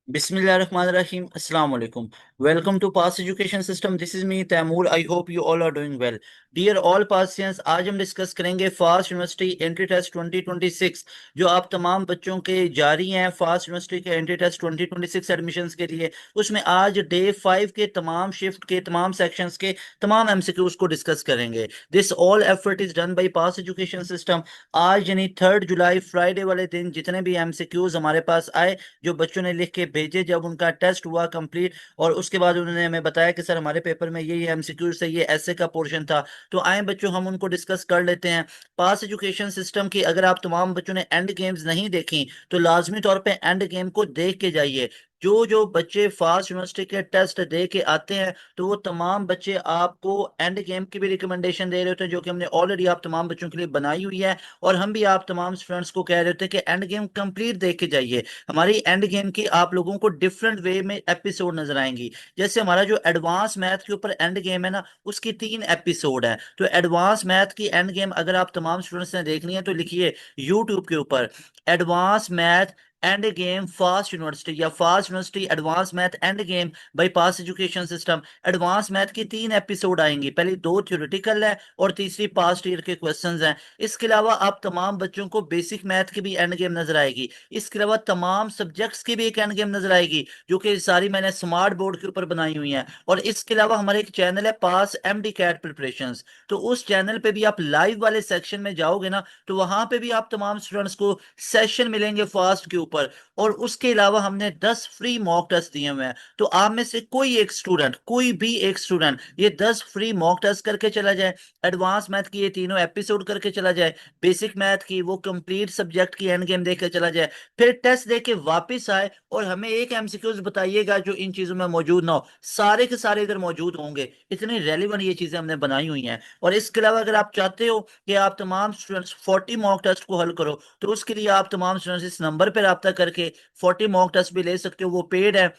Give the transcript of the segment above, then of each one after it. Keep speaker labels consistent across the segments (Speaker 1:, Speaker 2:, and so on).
Speaker 1: Bismillahirrahmanirrahim. Assalamu alaikum. Welcome to Pass Education System. This is me, Taimur. I hope you all are doing well. Dear all Passians, आज हम discuss करेंगे fast university entry test 2026 जो आप तमाम बच्चों के जारी हैं फास्ट यूनिवर्सिटी के एंट्री टेस्ट 2026 एडमिशन्स के लिए। उसमें आज डे 5 के तमाम शिफ्ट के तमाम सेक्शंस के तमाम एमसीक्यूज को डिस्कस करेंगे। This all effort is done by pass education system. आज यानी 3 जुलाई फ्राइडे वाले दिन जितने भी एमसीक्यूज हमारे पास आए, जो बच्चों ने लिख के भेजे जब उनका टेस्ट हुआ कंप्लीट, और उसके बाद उन्होंने हमें बताया कि सर हमारे पेपर में ये एमसीक्यू से ये ऐसे का पोर्शन था, तो आए बच्चों हम उनको डिस्कस कर लेते हैं। पास एजुकेशन सिस्टम की अगर आप तमाम बच्चों ने एंड गेम्स नहीं देखी तो लाजमी तौर पे एंड गेम को देख के जाइए। जो जो बच्चे फास्ट यूनिवर्सिटी के टेस्ट दे के आते हैं तो वो तमाम बच्चे आपको एंड गेम की भी रिकमेंडेशन दे रहे होते हैं, जो कि हमने ऑलरेडी आप तमाम बच्चों के लिए बनाई हुई है। और हम भी आप तमाम स्टूडेंट्स को कह रहे होते हैं कि एंड गेम कंप्लीट देख के जाइए। हमारी एंड गेम की आप लोगों को डिफरेंट वे में एपिसोड नजर आएंगी। जैसे हमारा जो एडवांस मैथ के ऊपर एंड गेम है ना, उसकी 3 एपिसोड है। तो एडवांस मैथ की एंड गेम अगर आप तमाम स्टूडेंट्स ने देखनी है तो लिखिए यूट्यूब के ऊपर advance math and game fast university या fast university advance math and game by pass education system. Advance math की 3 एपिसोड आएंगी, पहली 2 थ्योरेटिकल है और तीसरी पास्ट ईयर के क्वेश्चंस हैं। इसके अलावा आप तमाम बच्चों को बेसिक मैथ की भी एंड गेम नजर आएगी। इसके अलावा तमाम सब्जेक्ट्स की भी एक एंड गेम नजर आएगी, जो कि सारी मैंने स्मार्ट बोर्ड के ऊपर बनाई हुई हैं। और इसके अलावा हमारे एक चैनल है पास एमडी कैट प्रिपरेशन, तो उस चैनल पे भी आप लाइव वाले सेक्शन में जाओगे ना, तो वहां पे भी आप तमाम स्टूडेंट्स को सेशन मिलेंगे फास्ट के ऊपर। और उसके अलावा हमने 10 फ्री मॉक टेस्ट दिए हुए हैं, तो आप में से कोई भी एक स्टूडेंट ये 10 फ्री मॉक टेस्ट करके चला जाए, एडवांस मैथ की ये तीनों एपिसोड करके चला जाए, बेसिक मैथ की वो कंप्लीट सब्जेक्ट की एंड गेम देख के चला जाए, फिर टेस्ट दे के वापिस आए और हमें एक एमसीक्यूज बताइएगा जो इन चीजों में मौजूद ना हो, सारे के सारे इधर मौजूद होंगे। इतनी रेलिवेंट ये चीजें हमने बनाई हुई हैं। और इसके अलावा अगर आप चाहते हो कि आप तमाम स्टूडेंट्स 40 मॉक टेस्ट को हल करो, तो उसके लिए आप तमाम स्टूडेंट्स इस नंबर पर रब्ता करके 40 मॉक टेस्ट भी ले सकते हो। वो पेड है,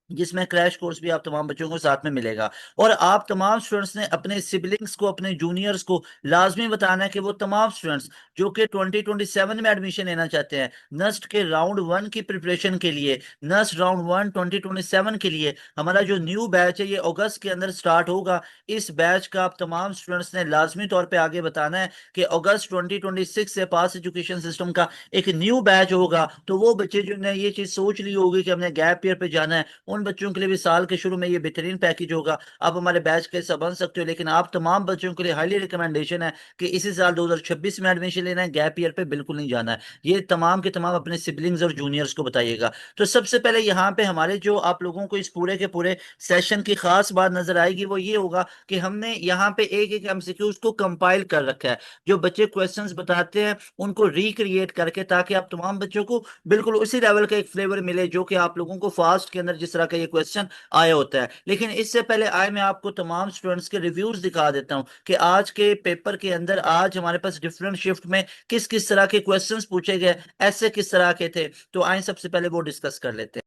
Speaker 1: जिसमें क्रैश कोर्स भी आप तमाम बच्चों को साथ में मिलेगा। और आप तमाम स्टूडेंट्स ने अपने सिबलिंग्स को, अपने जूनियर्स को लाजमी बताना है कि वो तमाम स्टूडेंट्स जो कि 2027 में एडमिशन लेना चाहते हैं नस्ट के राउंड 1 की प्रिपरेशन के लिए, नस्ट राउंड 1 2027 के लिए, हमारा जो न्यू बैच है ये अगस्त के अंदर स्टार्ट होगा। इस बैच का आप तमाम स्टूडेंट्स ने लाजमी तौर पर आगे बताना है कि अगस्त 2026 से पास एजुकेशन सिस्टम का एक न्यू बैच होगा। तो वो बच्चे जो ने ये चीज सोच ली होगी कि हमने गैप ईयर पे जाना है, उन बच्चों के लिए भी साल के शुरू में ये बेहतरीन पैकेज होगा। आप हमारे बैच के हिस्सा बन सकते हो, लेकिन आप तमाम बच्चों के लिए हाईली रिकमेंडेशन है कि इसी साल 2026 में एडमिशन लेना है, गैप ईयर पे बिल्कुल नहीं जाना है। ये तमाम के तमाम अपने सिबलिंग्स और जूनियर्स को बताइएगा। तो सबसे पहले यहाँ पे हमारे जो आप लोगों को इस पूरे के पूरे सेशन की खास बात नजर आएगी वो ये होगा कि हमने यहाँ पे एक एक एमसीक्यूज को कंपाइल कर रखा है, जो बच्चे क्वेश्चंस बताते हैं उनको रिक्रिएट करके, ताकि आप तमाम बच्चों को बिल्कुल उसी लेवल का एक फ्लेवर मिले जो कि आप लोगों को फास्ट के अंदर जिस तरह का ये क्वेश्चन आया होता है। लेकिन इससे पहले आए मैं आपको तमाम स्टूडेंट्स के रिव्यूज दिखा देता हूं कि आज के पेपर के अंदर आज हमारे पास डिफरेंट शिफ्ट में किस किस तरह के क्वेश्चंस पूछे गए, ऐसे किस तरह के थे। तो आए सबसे पहले वो डिस्कस कर लेते हैं।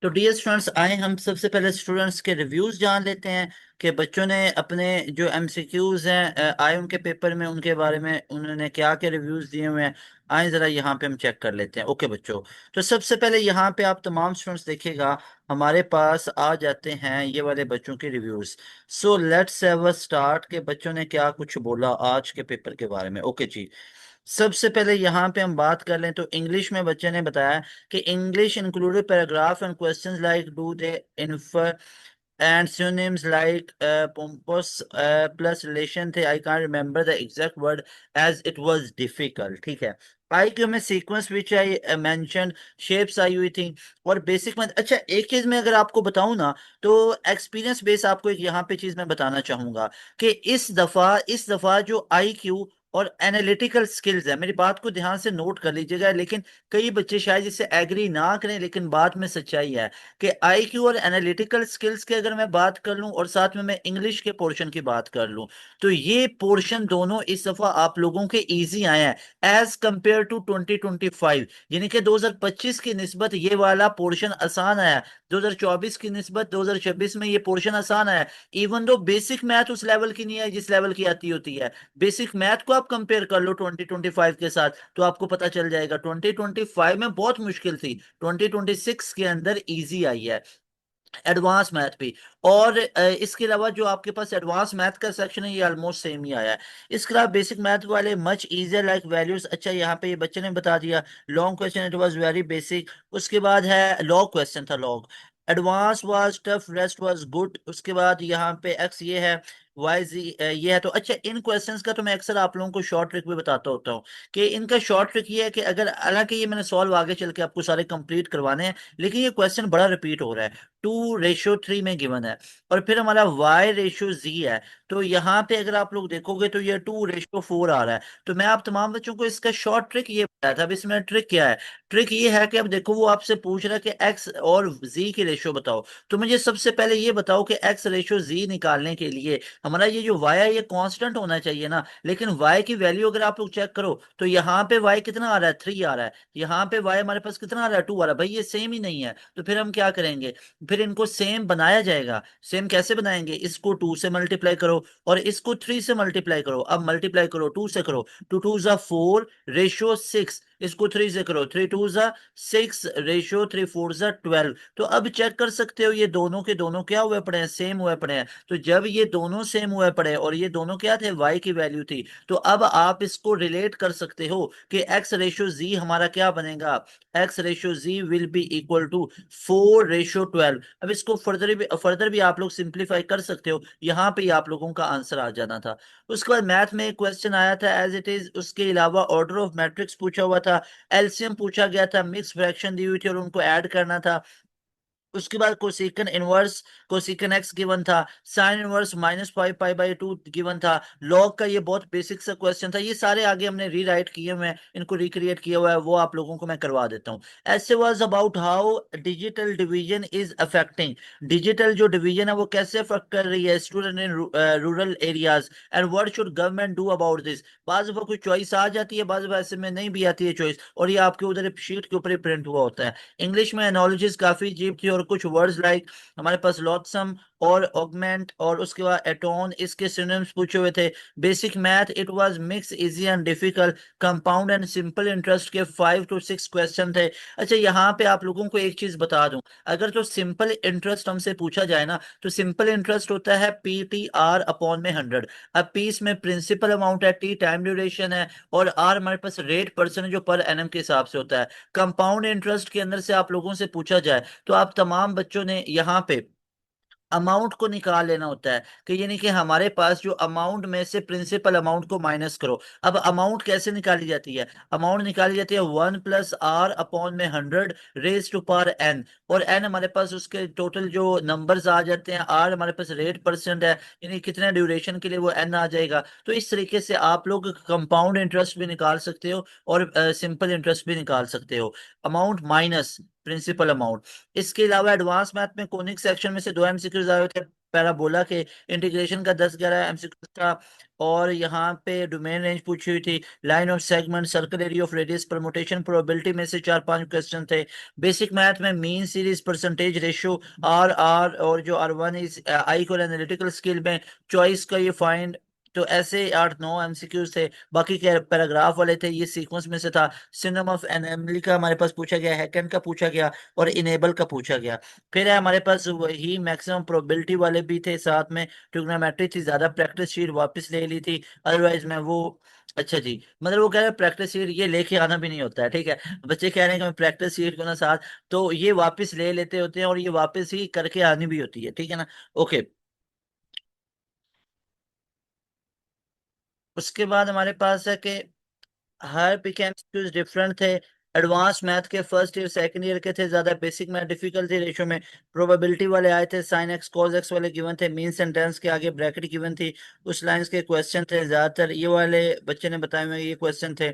Speaker 1: तो डियर स्टूडेंट्स, आए हम सबसे पहले स्टूडेंट्स के रिव्यूज जान लेते हैं कि बच्चों ने अपने जो एमसीक्यूज हैं आए उनके पेपर में, उनके बारे में उन्होंने क्या क्या रिव्यूज दिए हुए हैं। आए जरा यहाँ पे हम चेक कर लेते हैं। ओके बच्चों, तो सबसे पहले यहाँ पे आप तमाम स्टूडेंट्स देखिएगा, हमारे पास आ जाते हैं ये वाले बच्चों के reviews. So let's have a start के बच्चों ने क्या कुछ बोला आज के पेपर के बारे में। ओके जी, सबसे पहले यहाँ पे हम बात कर लें तो इंग्लिश में बच्चे ने बताया कि English included paragraph and questions like do they infer and synonyms like pompous plus relation थे। आई can't remember the exact word as it was difficult। ठीक है, आई क्यू में sequence which I mention shapes आई हुई थी। और basic में अच्छा एक चीज मैं अगर आपको बताऊं ना, तो एक्सपीरियंस बेस आपको एक यहाँ पे चीज मैं बताना चाहूंगा कि इस दफा जो आई क्यू और एनालिटिकल स्किल्स है, मेरी बात को ध्यान से नोट कर लीजिएगा, लेकिन कई बच्चे शायद इससे एग्री ना करें, लेकिन बात में सच्चाई है कि आईक्यू और एनालिटिकल स्किल्स की अगर मैं बात कर लूं और साथ में मैं इंग्लिश के पोर्शन की बात कर लूं, तो ये पोर्शन दोनों इस दफा आप लोगों के इजी आए हैं एज कंपेयर टू 2025। यानी कि 2025 की निस्बत ये वाला पोर्शन आसान आया, 2024 की निस्बत 2026 में ये पोर्शन आसान आया। इवन दो बेसिक मैथ उस लेवल की नहीं है जिस लेवल की आती होती है। बेसिक मैथ को आप आप कंपेयर कर लो 2025 के साथ, तो आपको पता चल जाएगा 2025 में बहुत मुश्किल थी, 2026 के अंदर इजी आई है एडवांस मैथ भी। और इसके अलावा जो आपके पास एडवांस मैथ का सेक्शन है ये ऑलमोस्ट सेम ही आया है। इसके अलावा बेसिक मैथ वाले मच इजियर लाइक वैल्यूज, अच्छा यहाँ पे ये बच्चे ने बता दिया long question it was very basic. उसके बाद है लॉग क्वेश्चन था log, advance was tough rest was good. उसके बाद यहाँ पे एक्स ये है, वाई जी ये है। तो अच्छा इन क्वेश्चंस का तो मैं अक्सर आप लोगों को शॉर्ट ट्रिक भी बताता होता हूँ कि इनका शॉर्ट ट्रिक ये है कि अगर, हालांकि ये मैंने सॉल्व आगे चल के आपको सारे कंप्लीट करवाने हैं, लेकिन ये क्वेश्चन बड़ा रिपीट हो रहा है, 2:3 में गिवन है और फिर हमारा y/z है। तो यहाँ पे अगर आप लोग देखोगे तो ये 2:4 आ रहा है। तो मैं आप तमाम बच्चों को इसका शॉर्ट ट्रिक ये बताया था। अब इसमें ट्रिक क्या है? ट्रिक ये है कि अब देखो वो आपसे पूछ रहा है कि x और z की रेशियो बताओ। तो मुझे सबसे पहले ये बताओ कि x/z निकालने के लिए हमारा ये जो y है ये कांस्टेंट होना चाहिए ना, लेकिन y की वैल्यू अगर आप लोग चेक करो तो यहाँ पे y कितना आ रहा है, 3 आ रहा है, यहाँ पे y हमारे पास कितना आ रहा है, 2 आ रहा है। भाई ये सेम ही नहीं है, तो फिर हम क्या करेंगे? फिर इनको सेम बनाया जाएगा। सेम कैसे बनाएंगे? इसको 2 से मल्टीप्लाई करो और इसको 3 से मल्टीप्लाई करो। अब मल्टीप्लाई करो 2 से करो, 2 2 4 रेशियो 6, इसको 3 से करो, 3 2 6 रेशियो 3 4 12। तो अब चेक कर सकते हो ये दोनों के दोनों क्या हुए पड़े हैं, सेम हुए पड़े हैं। तो जब ये दोनों सेम हुए पड़े और ये दोनों क्या थे, y की वैल्यू थी, तो अब आप इसको रिलेट कर सकते हो कि x/z हमारा क्या बनेगा, x/z will be equal to 4/12। अब इसको फर्दर भी आप लोग सिंप्लीफाई कर सकते हो, यहाँ पे ही आप लोगों का आंसर आ जाना था। उसके बाद मैथ में एक क्वेश्चन आया था एज इट इज, उसके अलावा ऑर्डर ऑफ मैट्रिक्स पूछा हुआ था, एलसीएम पूछा गया था, मिक्स फ्रैक्शन दी हुई थी और उनको ऐड करना था। उसके बाद कोसिकन इनवर्स, कोसिकन एक्स गिवन था, साइन इनवर्स -5 पाई/2 गिवन था। लॉग का ये बहुत बेसिक सा क्वेश्चन था, ये सारे आगे हमने रीराइट किए हुए हैं, इनको रिक्रिएट किया हुआ है, वो आप लोगों को मैं करवा देता हूँ। ऐसे was about how digital division is affecting, digital जो डिवीजन है वो कैसे अफेक्ट कर रही है student in rural areas, and what should government do about this. बाज दफा कोई चॉइस आ जाती है, बाज दफा ऐसे में नहीं भी आती है चॉइस, और ये आपके उधर शीट के ऊपर ही प्रिंट हुआ होता है। इंग्लिश में एनोलॉजीज काफी अजीब थी और कुछ वर्ड्स लाइक हमारे पास लॉटसम और ऑगमेंट और उसके बाद एटोन, इसके सिनोनिम्स पूछे हुए थे। Basic math it was mix easy and difficult, compound and simple interest के 5 to 6 क्वेश्चन थे। अच्छा यहाँ पे आप लोगों को एक चीज बता दूं, अगर तो सिंपल इंटरेस्ट हमसे पूछा जाए ना, तो सिंपल इंटरेस्ट होता है PTR/100। अब P इसमें प्रिंसिपल अमाउंट है, T टाइम ड्यूरेशन है और R हमारे पास रेट परसेंट है जो पर एनम के हिसाब से होता है। कंपाउंड इंटरेस्ट के अंदर से आप लोगों से पूछा जाए तो आप तमाम बच्चों ने यहाँ पे अमाउंट को निकाल लेना होता है, कि यानी कि हमारे पास जो अमाउंट में से प्रिंसिपल अमाउंट को माइनस करो। अब अमाउंट कैसे निकाली जाती है? अमाउंट निकाली जाती है 1+R/100 raise to power n, और एन हमारे पास उसके टोटल जो नंबर्स आ जाते हैं, आर हमारे पास रेट परसेंट है, यानी कितने ड्यूरेशन के लिए वो एन आ जाएगा। तो इस तरीके से आप लोग कंपाउंड इंटरेस्ट भी निकाल सकते हो और सिंपल इंटरेस्ट भी निकाल सकते हो, अमाउंट माइनस प्रिंसिपल अमाउंट। इसके अलावा एडवांस मैथ में कोनिक सेक्शन में से 2 एमसीक्यूज आए थे, पैराबोला के इंटीग्रेशन का 10-11 एमसीक्यूज था, और यहाँ पे डोमेन रेंज पूछी हुई थी, line of segment, circle area of radius, permutation probability में से 4-5 क्वेश्चन थे। बेसिक मैथ में mean series, percentage ratio, R और जो R1 इज आई को एनालिटिकल स्किल में चॉइस का ये फाइंड। तो ऐसे 8-9 एमसीक्यूज थे, बाकी के पैराग्राफ वाले थे, ये सीक्वेंस में से था। सिनम ऑफ एनेमली का हमारे पास पूछा गया, हैकेन का पूछा गया और इनेबल का पूछा गया। फिर है हमारे पास वही मैक्सिमम प्रोबेबिलिटी वाले भी थे साथ में, ट्रिग्नोमेट्री थी, ज्यादा प्रैक्टिस शीट वापस ले ली थी, अदरवाइज मैं वो, अच्छा जी, मतलब वो कह रहे हैं प्रैक्टिस शीट ये लेके आना भी नहीं होता है, ठीक है। बच्चे कह रहे हैं कि मैं प्रैक्टिस शीट को ना साथ, तो ये वापस ले लेते होते हैं और ये वापस ही करके आनी भी होती है, ठीक है ना। ओके। उसके बाद हमारे पास है कि हर पिक एंड चूज डिफरेंट थे। एडवांस मैथ के फर्स्ट ईयर सेकंड ईयर के थे ज्यादा, बेसिक मैथ डिफिकल्ट थी रेशियो में। प्रोबेबिलिटी वाले आए थे, साइन एक्स कॉस एक्स वाले गिवन थे, मीन सेंटेंस के आगे ब्रैकेट गिवन थी, उस लाइंस के क्वेश्चन थे ज्यादातर, ये वाले बच्चे ने बताए हुए ये क्वेश्चन थे।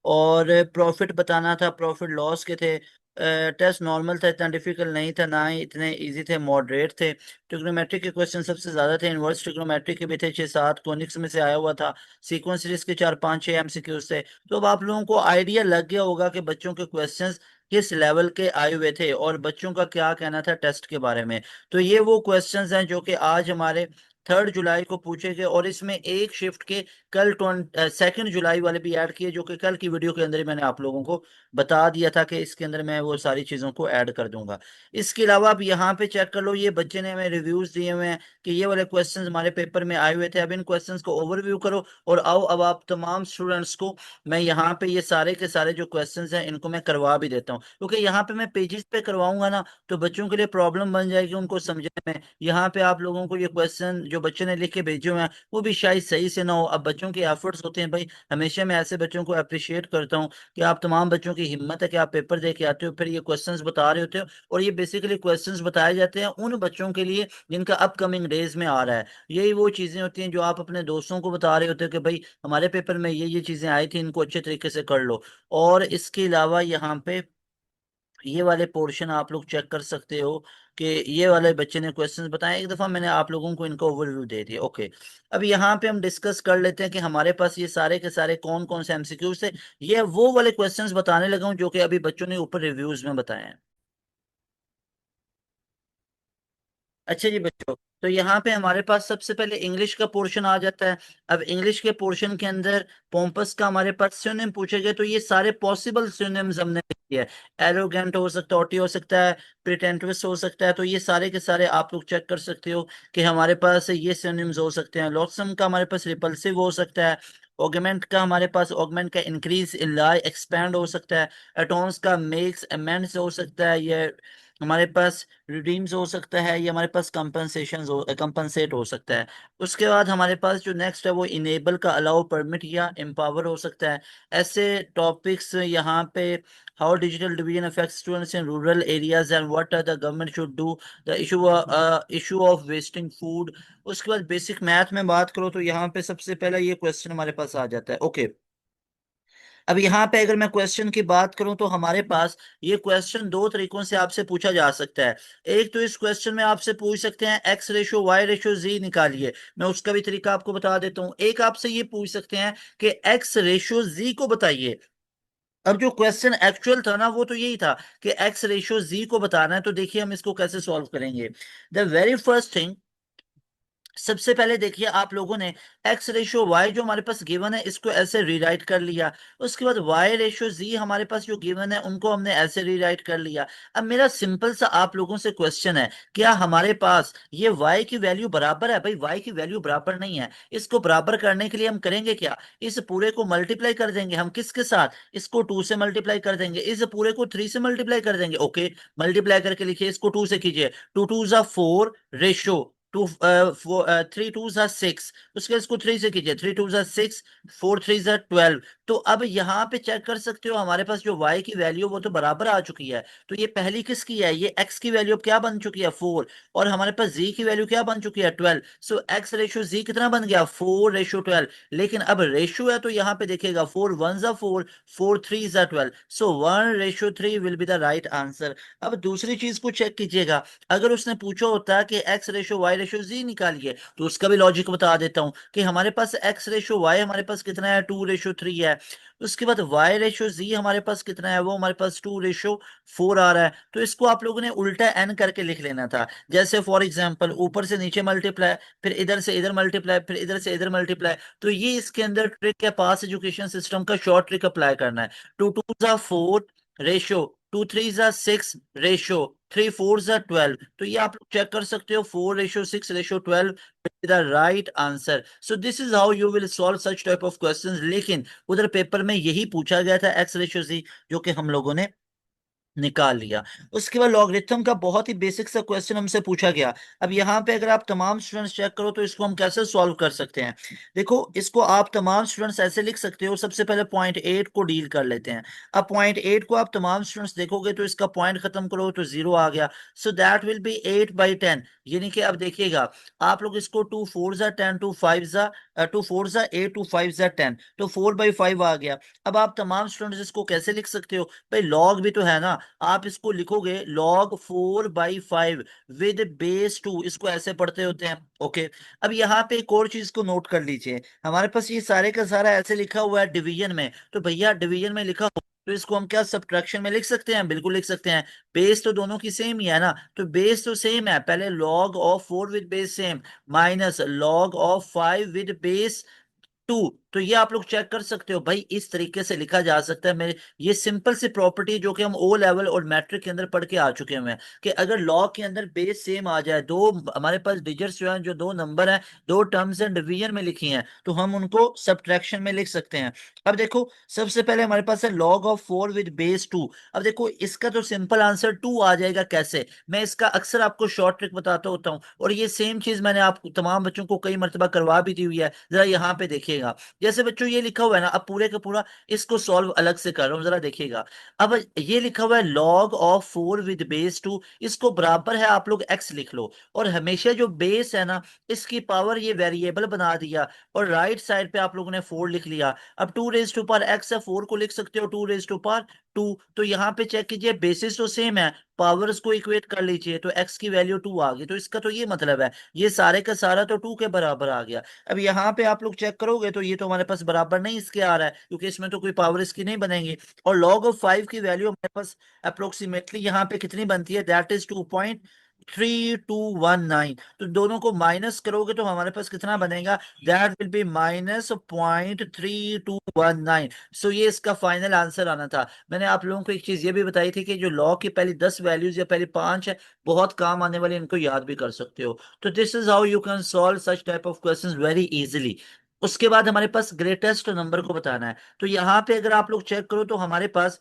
Speaker 1: और प्रॉफिट बताना था, प्रॉफिट लॉस के थे। टेस्ट नॉर्मल था, इतना डिफिकल्ट नहीं था, ना ही इतने इजी थे, मॉडरेट थे। ट्रिग्नोमेट्रिक के क्वेश्चन सबसे ज्यादा थे, इनवर्स ट्रिग्नोमेट्रिक के भी थे 6-7, कोनिक्स में से आया हुआ था, सीक्वेंस सीरीज के 4-5-6 एमसीक्यूज थे। तो अब आप लोगों को आइडिया लग गया होगा कि बच्चों के क्वेश्चंस किस लेवल के आए हुए थे और बच्चों का क्या कहना था टेस्ट के बारे में। तो ये वो क्वेश्चंस हैं जो कि आज हमारे 3 जुलाई को पूछे गए, और इसमें एक शिफ्ट के कल 2 जुलाई वाले भी ऐड किए, जो कि कल की वीडियो के अंदर ही मैंने आप लोगों को बता दिया था कि इसके अंदर मैं वो सारी चीजों को ऐड कर दूंगा। इसके अलावा आप यहाँ पे चेक कर लो, ये बच्चे ने हमें रिव्यूज दिए हुए हैं कि ये वाले क्वेश्चंस हमारे पेपर में आए हुए थे। अब इन क्वेश्चंस को ओवरव्यू करो, और आओ अब आप तमाम स्टूडेंट्स को मैं यहाँ पे ये सारे के सारे जो क्वेश्चंस हैं इनको मैं करवा भी देता हूँ, क्योंकि यहाँ पे मैं पेजेस पे करवाऊंगा ना तो बच्चों के लिए प्रॉब्लम बन जाएगी उनको समझने में। यहाँ पे आप लोगों को ये क्वेश्चन जो बच्चे ने लिख के भेजे हुए हैं वो भी शायद सही से ना हो। अब बच्चों के एफर्ट्स होते हैं भाई, हमेशा मैं ऐसे बच्चों को अप्रिशिएट करता हूँ कि आप तमाम बच्चों की हिम्मत है कि आप पेपर दे के आते हो, फिर ये क्वेश्चंस बता रहे होते हो, और ये बेसिकली क्वेश्चंस बताए जाते हैं उन बच्चों के लिए जिनका अपकमिंग डेज में आ रहा है। यही वो चीजें होती हैं जो आप अपने दोस्तों को बता रहे होते हो कि भाई हमारे पेपर में ये चीजें आई थी, इनको अच्छे तरीके से कर लो। और इसके अलावा यहाँ पे ये वाले पोर्शन आप लोग चेक कर सकते हो कि ये वाले बच्चे ने क्वेश्चंस बताए, एक दफा मैंने आप लोगों को इनका ओवरव्यू दे दिया। ओके, अब यहाँ पे हम डिस्कस कर लेते हैं कि हमारे पास ये सारे के सारे कौन कौन से एमसीक्यूज थे। ये वो वाले क्वेश्चंस बताने लगा हूँ जो कि अभी बच्चों ने ऊपर रिव्यूज में बताए हैं। अच्छा जी बच्चों, तो यहाँ पे हमारे पास सबसे पहले इंग्लिश का पोर्शन आ जाता है। अब इंग्लिश के पोर्शन के अंदर पोम्पस का हमारे पास सिनोनिम पूछे गए, तो ये सारे पॉसिबल सिनोनिम्स हमने लिख दिए। एरोगेंट हो सकता है, ऑटी हो सकता है, प्रिटेंटुअस हो सकता है, तो ये सारे के सारे आप लोग चेक कर सकते हो कि हमारे पास ये सिनोनिम्स हो सकते हैं। लॉथसम का हमारे पास रिपल्सिव हो सकता है। ऑगमेंट का हमारे पास ऑगमेंट का इंक्रीज, लाई, एक्सपैंड हो सकता है। एटॉन्स का मेक्स, अमेंड्स हो सकता है। ये हमारे पास रिडीम्स हो सकता है। ये हमारे पास कंपनसेट हो सकता है। उसके बाद हमारे पास जो नेक्स्ट है वो इनेबल का अलाउ, परमिट या एम्पावर हो सकता है। ऐसे टॉपिक्स यहाँ पे, how digital division affect students in rural areas and what are the government should do, the issue of wasting food. उसके बाद बेसिक मैथ में बात करो तो यहाँ पे सबसे पहला ये क्वेश्चन हमारे पास आ जाता है। ओके, अब यहाँ पे अगर मैं क्वेश्चन की बात करूं तो हमारे पास ये क्वेश्चन दो तरीकों से आपसे पूछा जा सकता है। एक तो इस क्वेश्चन में आपसे पूछ सकते हैं एक्स रेशो वाई रेशो जी निकालिए, मैं उसका भी तरीका आपको बता देता हूँ। एक आपसे ये पूछ सकते हैं कि एक्स रेशो जी को बताइए। अब जो क्वेश्चन एक्चुअल था ना वो तो यही था कि एक्स रेशो जी को बताना है, तो देखिए हम इसको कैसे सॉल्व करेंगे। द वेरी फर्स्ट थिंग, सबसे पहले देखिए आप लोगों ने एक्स रेशो वाई जो हमारे पास गिवन है इसको ऐसे रीराइट कर लिया। उसके बाद वाई रेशो जी हमारे पास जो गिवन है उनको हमने ऐसे रीराइट कर लिया। अब मेरा सिंपल सा आप लोगों से क्वेश्चन है, क्या हमारे पास ये वाई की वैल्यू बराबर है? भाई वाई की वैल्यू बराबर नहीं है। इसको बराबर करने के लिए हम करेंगे क्या, इस पूरे को मल्टीप्लाई कर देंगे। हम किसके साथ, इसको 2 से मल्टीप्लाई कर देंगे, इस पूरे को 3 से मल्टीप्लाई कर देंगे। ओके, मल्टीप्लाई करके लिखिए, इसको 2 से कीजिए। 2 2 जा 4 रेशो टू, 3 2 जा 6, उसके इसको 3 से कीजिए। 3 2 जा 6, 4 3 जा 12। तो अब यहाँ पे चेक कर सकते हो हमारे पास जो y की वैल्यू वो तो बराबर आ चुकी है। तो ये पहली किसकी है, ये x की वैल्यू अब क्या बन चुकी है 4, और हमारे पास z की वैल्यू क्या बन चुकी है 12। सो x रेशो z कितना बन गया 4:12। लेकिन अब रेशो है तो यहाँ पे देखिएगा 4 1 जा 4, 4 3 जा 12, सो 1:3 will be the right answer. अब दूसरी चीज को चेक कीजिएगा, अगर उसने पूछा होता कि एक्स रेशो वाई रेशो जी निकालिए तो उसका भी लॉजिक बता देता हूं कि हमारे पास एक्स रेशो वाई हमारे पास कितना है 2:3 है। उसके बाद वाई रेशो जी हमारे पास कितना है, वो हमारे पास 2:4 आ रहा है। तो इसको आप लोगों ने उल्टा एन करके लिख लेना था। जैसे फॉर एग्जाम्पल ऊपर से नीचे मल्टीप्लाई, फिर इधर से इधर मल्टीप्लाई, फिर इधर से इधर मल्टीप्लाई। तो ये इसके अंदर ट्रिक है, पास एजुकेशन सिस्टम का शॉर्ट ट्रिक अप्लाई करना है। 2 2 जा 4 रेशो, 2 3 जा 6 रेशो, 3 4 जा 12। तो ये आप लोग चेक कर सकते हो, 4:6:12 the right answer. So this is how you will solve such type of questions. लेकिन उधर पेपर में यही पूछा गया था एक्स रेशो सी, जो कि हम लोगों ने निकाल लिया। उसके बाद लॉगरिथम का बहुत ही बेसिक सा क्वेश्चन हमसे पूछा गया। अब यहाँ पे अगर आप तमाम स्टूडेंट्स चेक करो तो इसको हम कैसे सॉल्व कर सकते हैं। देखो, इसको आप तमाम स्टूडेंट्स ऐसे लिख सकते हो। सबसे पहले पॉइंट 8 को डील कर लेते हैं। अब पॉइंट 8 को आप तमाम स्टूडेंट्स देखोगे तो इसका पॉइंट खत्म करो तो 0 आ गया। सो दैट विल बी 8/10। यानी कि अब देखिएगा, आप लोग इसको 2 4 जा 10, 2 4 जा 8, 2 5 जा 10, तो 4/5 आ गया। अब आप तमाम स्टूडेंट्स इसको कैसे लिख सकते हो, भाई लॉग भी तो है ना। आप इसको लिखोगे log 4/5 विद बेस 2, इसको ऐसे पढ़ते होते हैं। ओके, अब यहाँ पे एक और चीज को नोट कर लीजिए, हमारे पास ये सारे का सारा ऐसे लिखा हुआ है डिवीजन में, तो भैया डिवीजन में लिखा हो तो इसको हम क्या सब्ट्रैक्शन में लिख सकते हैं? बिल्कुल लिख सकते हैं। बेस तो दोनों की सेम ही है ना, तो बेस तो सेम है, पहले log of 4 with base same minus log of 5 with base 2। तो ये आप लोग चेक कर सकते हो भाई, इस तरीके से लिखा जा सकता है। मेरे ये सिंपल सी प्रॉपर्टी जो कि हम ओ लेवल और मैट्रिक के अंदर पढ़ के आ चुके हुए हैं कि अगर लॉग के अंदर बेस सेम आ जाए, दो हमारे पास डिजिट्स जो हैं, जो दो नंबर हैं, दो टर्म्स एंड डिवीजन में लिखी हैं, तो हम उनको सब्ट्रैक्शन में लिख सकते हैं। अब देखो, सबसे पहले हमारे पास है log ऑफ 4 विद बेस 2। अब देखो इसका तो सिंपल आंसर 2 आ जाएगा। कैसे? मैं इसका अक्सर आपको शॉर्ट ट्रिक बताता होता हूँ, और ये सेम चीज मैंने आप तमाम बच्चों को कई मरतबा करवा भी दी हुई है। जरा यहाँ पे देखिएगा, जैसे बच्चों ये लिखा हुआ है ना, अब पूरे का पूरा इसको सॉल्व अलग से कर रहा हूं, जरा देखिएगा। अब ये लिखा हुआ है log ऑफ 4 विद बेस 2, इसको बराबर है आप लोग x लिख लो, और हमेशा जो बेस है ना, इसकी पावर ये वेरिएबल बना दिया, और राइट साइड पे आप लोगों ने 4 लिख लिया। अब 2 रेज टू पावर x है, 4 को लिख सकते हो 2 रेज टू पावर 2। तो यहाँ पे चेक कीजिए, बेसिस तो सेम है, पावर्स को इक्वेट कर लीजिए, तो x की वैल्यू 2 आ गई। तो इसका तो ये मतलब है, ये सारे का सारा तो 2 के बराबर आ गया। अब यहाँ पे आप लोग चेक करोगे तो ये तो हमारे पास बराबर नहीं इसके आ रहा है, क्योंकि इसमें तो कोई पावर इसकी नहीं बनेगी। और log ऑफ 5 की वैल्यू हमारे पास अप्रोक्सीमेटली यहाँ पे कितनी बनती है? That is 2.3219। तो दोनों को माइनस करोगे तो हमारे पास कितना बनेगा? That will B -0.3219। सो ये इसका फाइनल आंसर आना था। मैंने आप लोगों को एक चीज ये भी बताई थी कि जो log की पहली 10 वैल्यूज या पहली 5 है, बहुत काम आने वाली, इनको याद भी कर सकते हो। तो this is how you can solve such type of questions very easily. उसके बाद हमारे पास ग्रेटेस्ट नंबर को बताना है। तो यहाँ पे अगर आप लोग चेक करो तो हमारे पास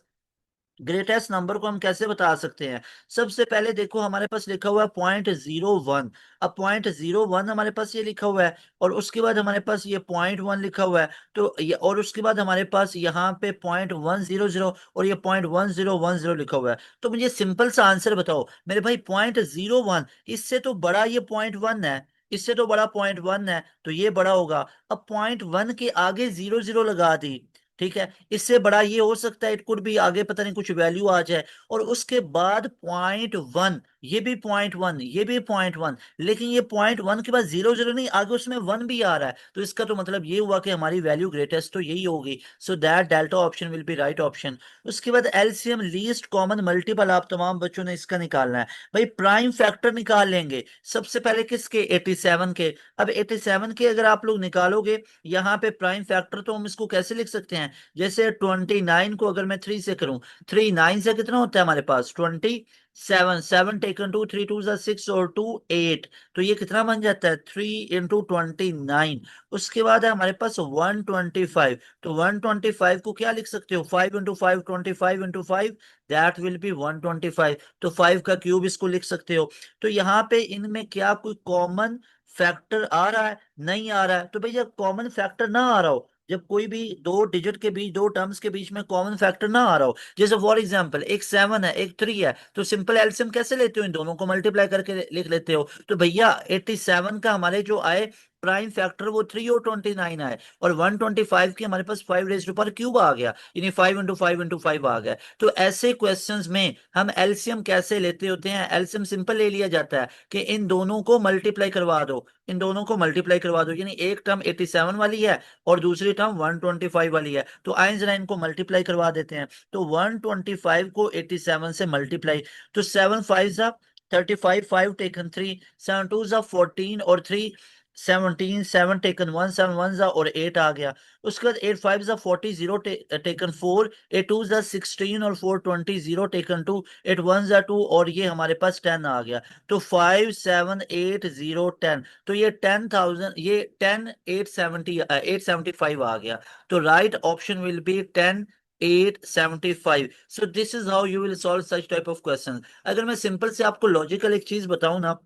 Speaker 1: ग्रेटेस्ट नंबर को हम कैसे बता सकते हैं? सबसे पहले देखो, हमारे पास लिखा हुआ है 0.01। अब 0.01 हमारे पास ये लिखा हुआ है, और उसके बाद हमारे पास ये 0.1 लिखा हुआ है। तो ये, और उसके बाद हमारे पास यहाँ पे 0.100 और ये 0.1010 लिखा हुआ है। तो मुझे सिंपल सा आंसर बताओ मेरे भाई, 0.01, इससे तो बड़ा ये 0.1 है, इससे तो बड़ा 0.1 है, तो ये बड़ा होगा। अब 0.1 के आगे 00 लगा दी, ठीक है, इससे बड़ा ये हो सकता है, इट कुड भी आगे पता नहीं कुछ वैल्यू आ जाए। और उसके बाद 0.1, ये भी 0.1, ये भी 0.1, लेकिन ये 0.1 के बाद 00 नहीं, आगे उसमें 1 भी आ रहा है। तो इसका तो मतलब ये हुआ कि हमारी वैल्यू ग्रेटेस्ट तो यही होगी। So that delta option will be right option. उसके बाद एलसीएम लीस्ट कॉमन मल्टीपल आप तमाम बच्चों ने इसका निकालना है। भाई प्राइम फैक्टर निकाल लेंगे सबसे पहले, किसके? 87 के। अब 87 के अगर आप लोग निकालोगे, यहाँ पे प्राइम फैक्टर तो हम इसको कैसे लिख सकते हैं? जैसे 29 को अगर मैं 3 से करूं, 3 9 से कितना होता है हमारे पास? 27। 7 टेकन 2, 3 2 6 और 2 8। तो ये कितना बन जाता है? 3 × 29। उसके बाद है हमारे पास 125। तो 125 को क्या लिख सकते हो? 5 × 5 25 × 5 दैट विल बी 125। तो 5 का क्यूब इसको लिख सकते हो। तो यहाँ पे इनमें क्या कोई कॉमन फैक्टर आ रहा है? नहीं आ रहा है। तो भाई जब कॉमन फैक्टर ना आ रहा हो, जब कोई भी दो डिजिट के बीच, दो टर्म्स के बीच में कॉमन फैक्टर ना आ रहा हो, जैसे फॉर एग्जांपल एक 7 है एक 3 है, तो सिंपल एलसीएम कैसे लेते हो? इन दोनों को मल्टीप्लाई करके लिख लेते हो। तो भैया 87 का हमारे जो आए प्राइम फैक्टर, वो 3 और 29 आए, और 125 की हमारे पास 5 रेज टू पावर क्यूब आ गया, यानी 5 × 5 × 5 आ गया। तो ऐसे क्वेश्चंस में हम एलसीएम कैसे लेते होते हैं? एलसीएम सिंपल ले लिया जाता है कि इन दोनों को मल्टीप्लाई करवा दो, इन दोनों को मल्टीप्लाई करवा दो, यानी एक टर्म 87 वाली है और दूसरी टर्म 125 वाली है। तो आइए जरा इनको मल्टीप्लाई करवा देते हैं। तो 125 को 87 से मल्टीप्लाई, तो 7 5 जा 35, 5 टेकन 3, 7 2 जा 14 और 3 17, 7 टेकन 1, 7 1 जा और 8 आ गया। उसके बाद 8 5 जा 40, 0 टेकन 4, 8 2 जा 16 और 4 20, 0 टेकन 2, 8 1 जा 2 और ये हमारे पास 10 आ गया। तो 5 7 8 0 10, तो ये 10,000, ये 875 आ गया। तो right option will B 10,875। So this is how you will solve such type of question. अगर मैं सिंपल से आपको लॉजिकल एक चीज बताऊं ना,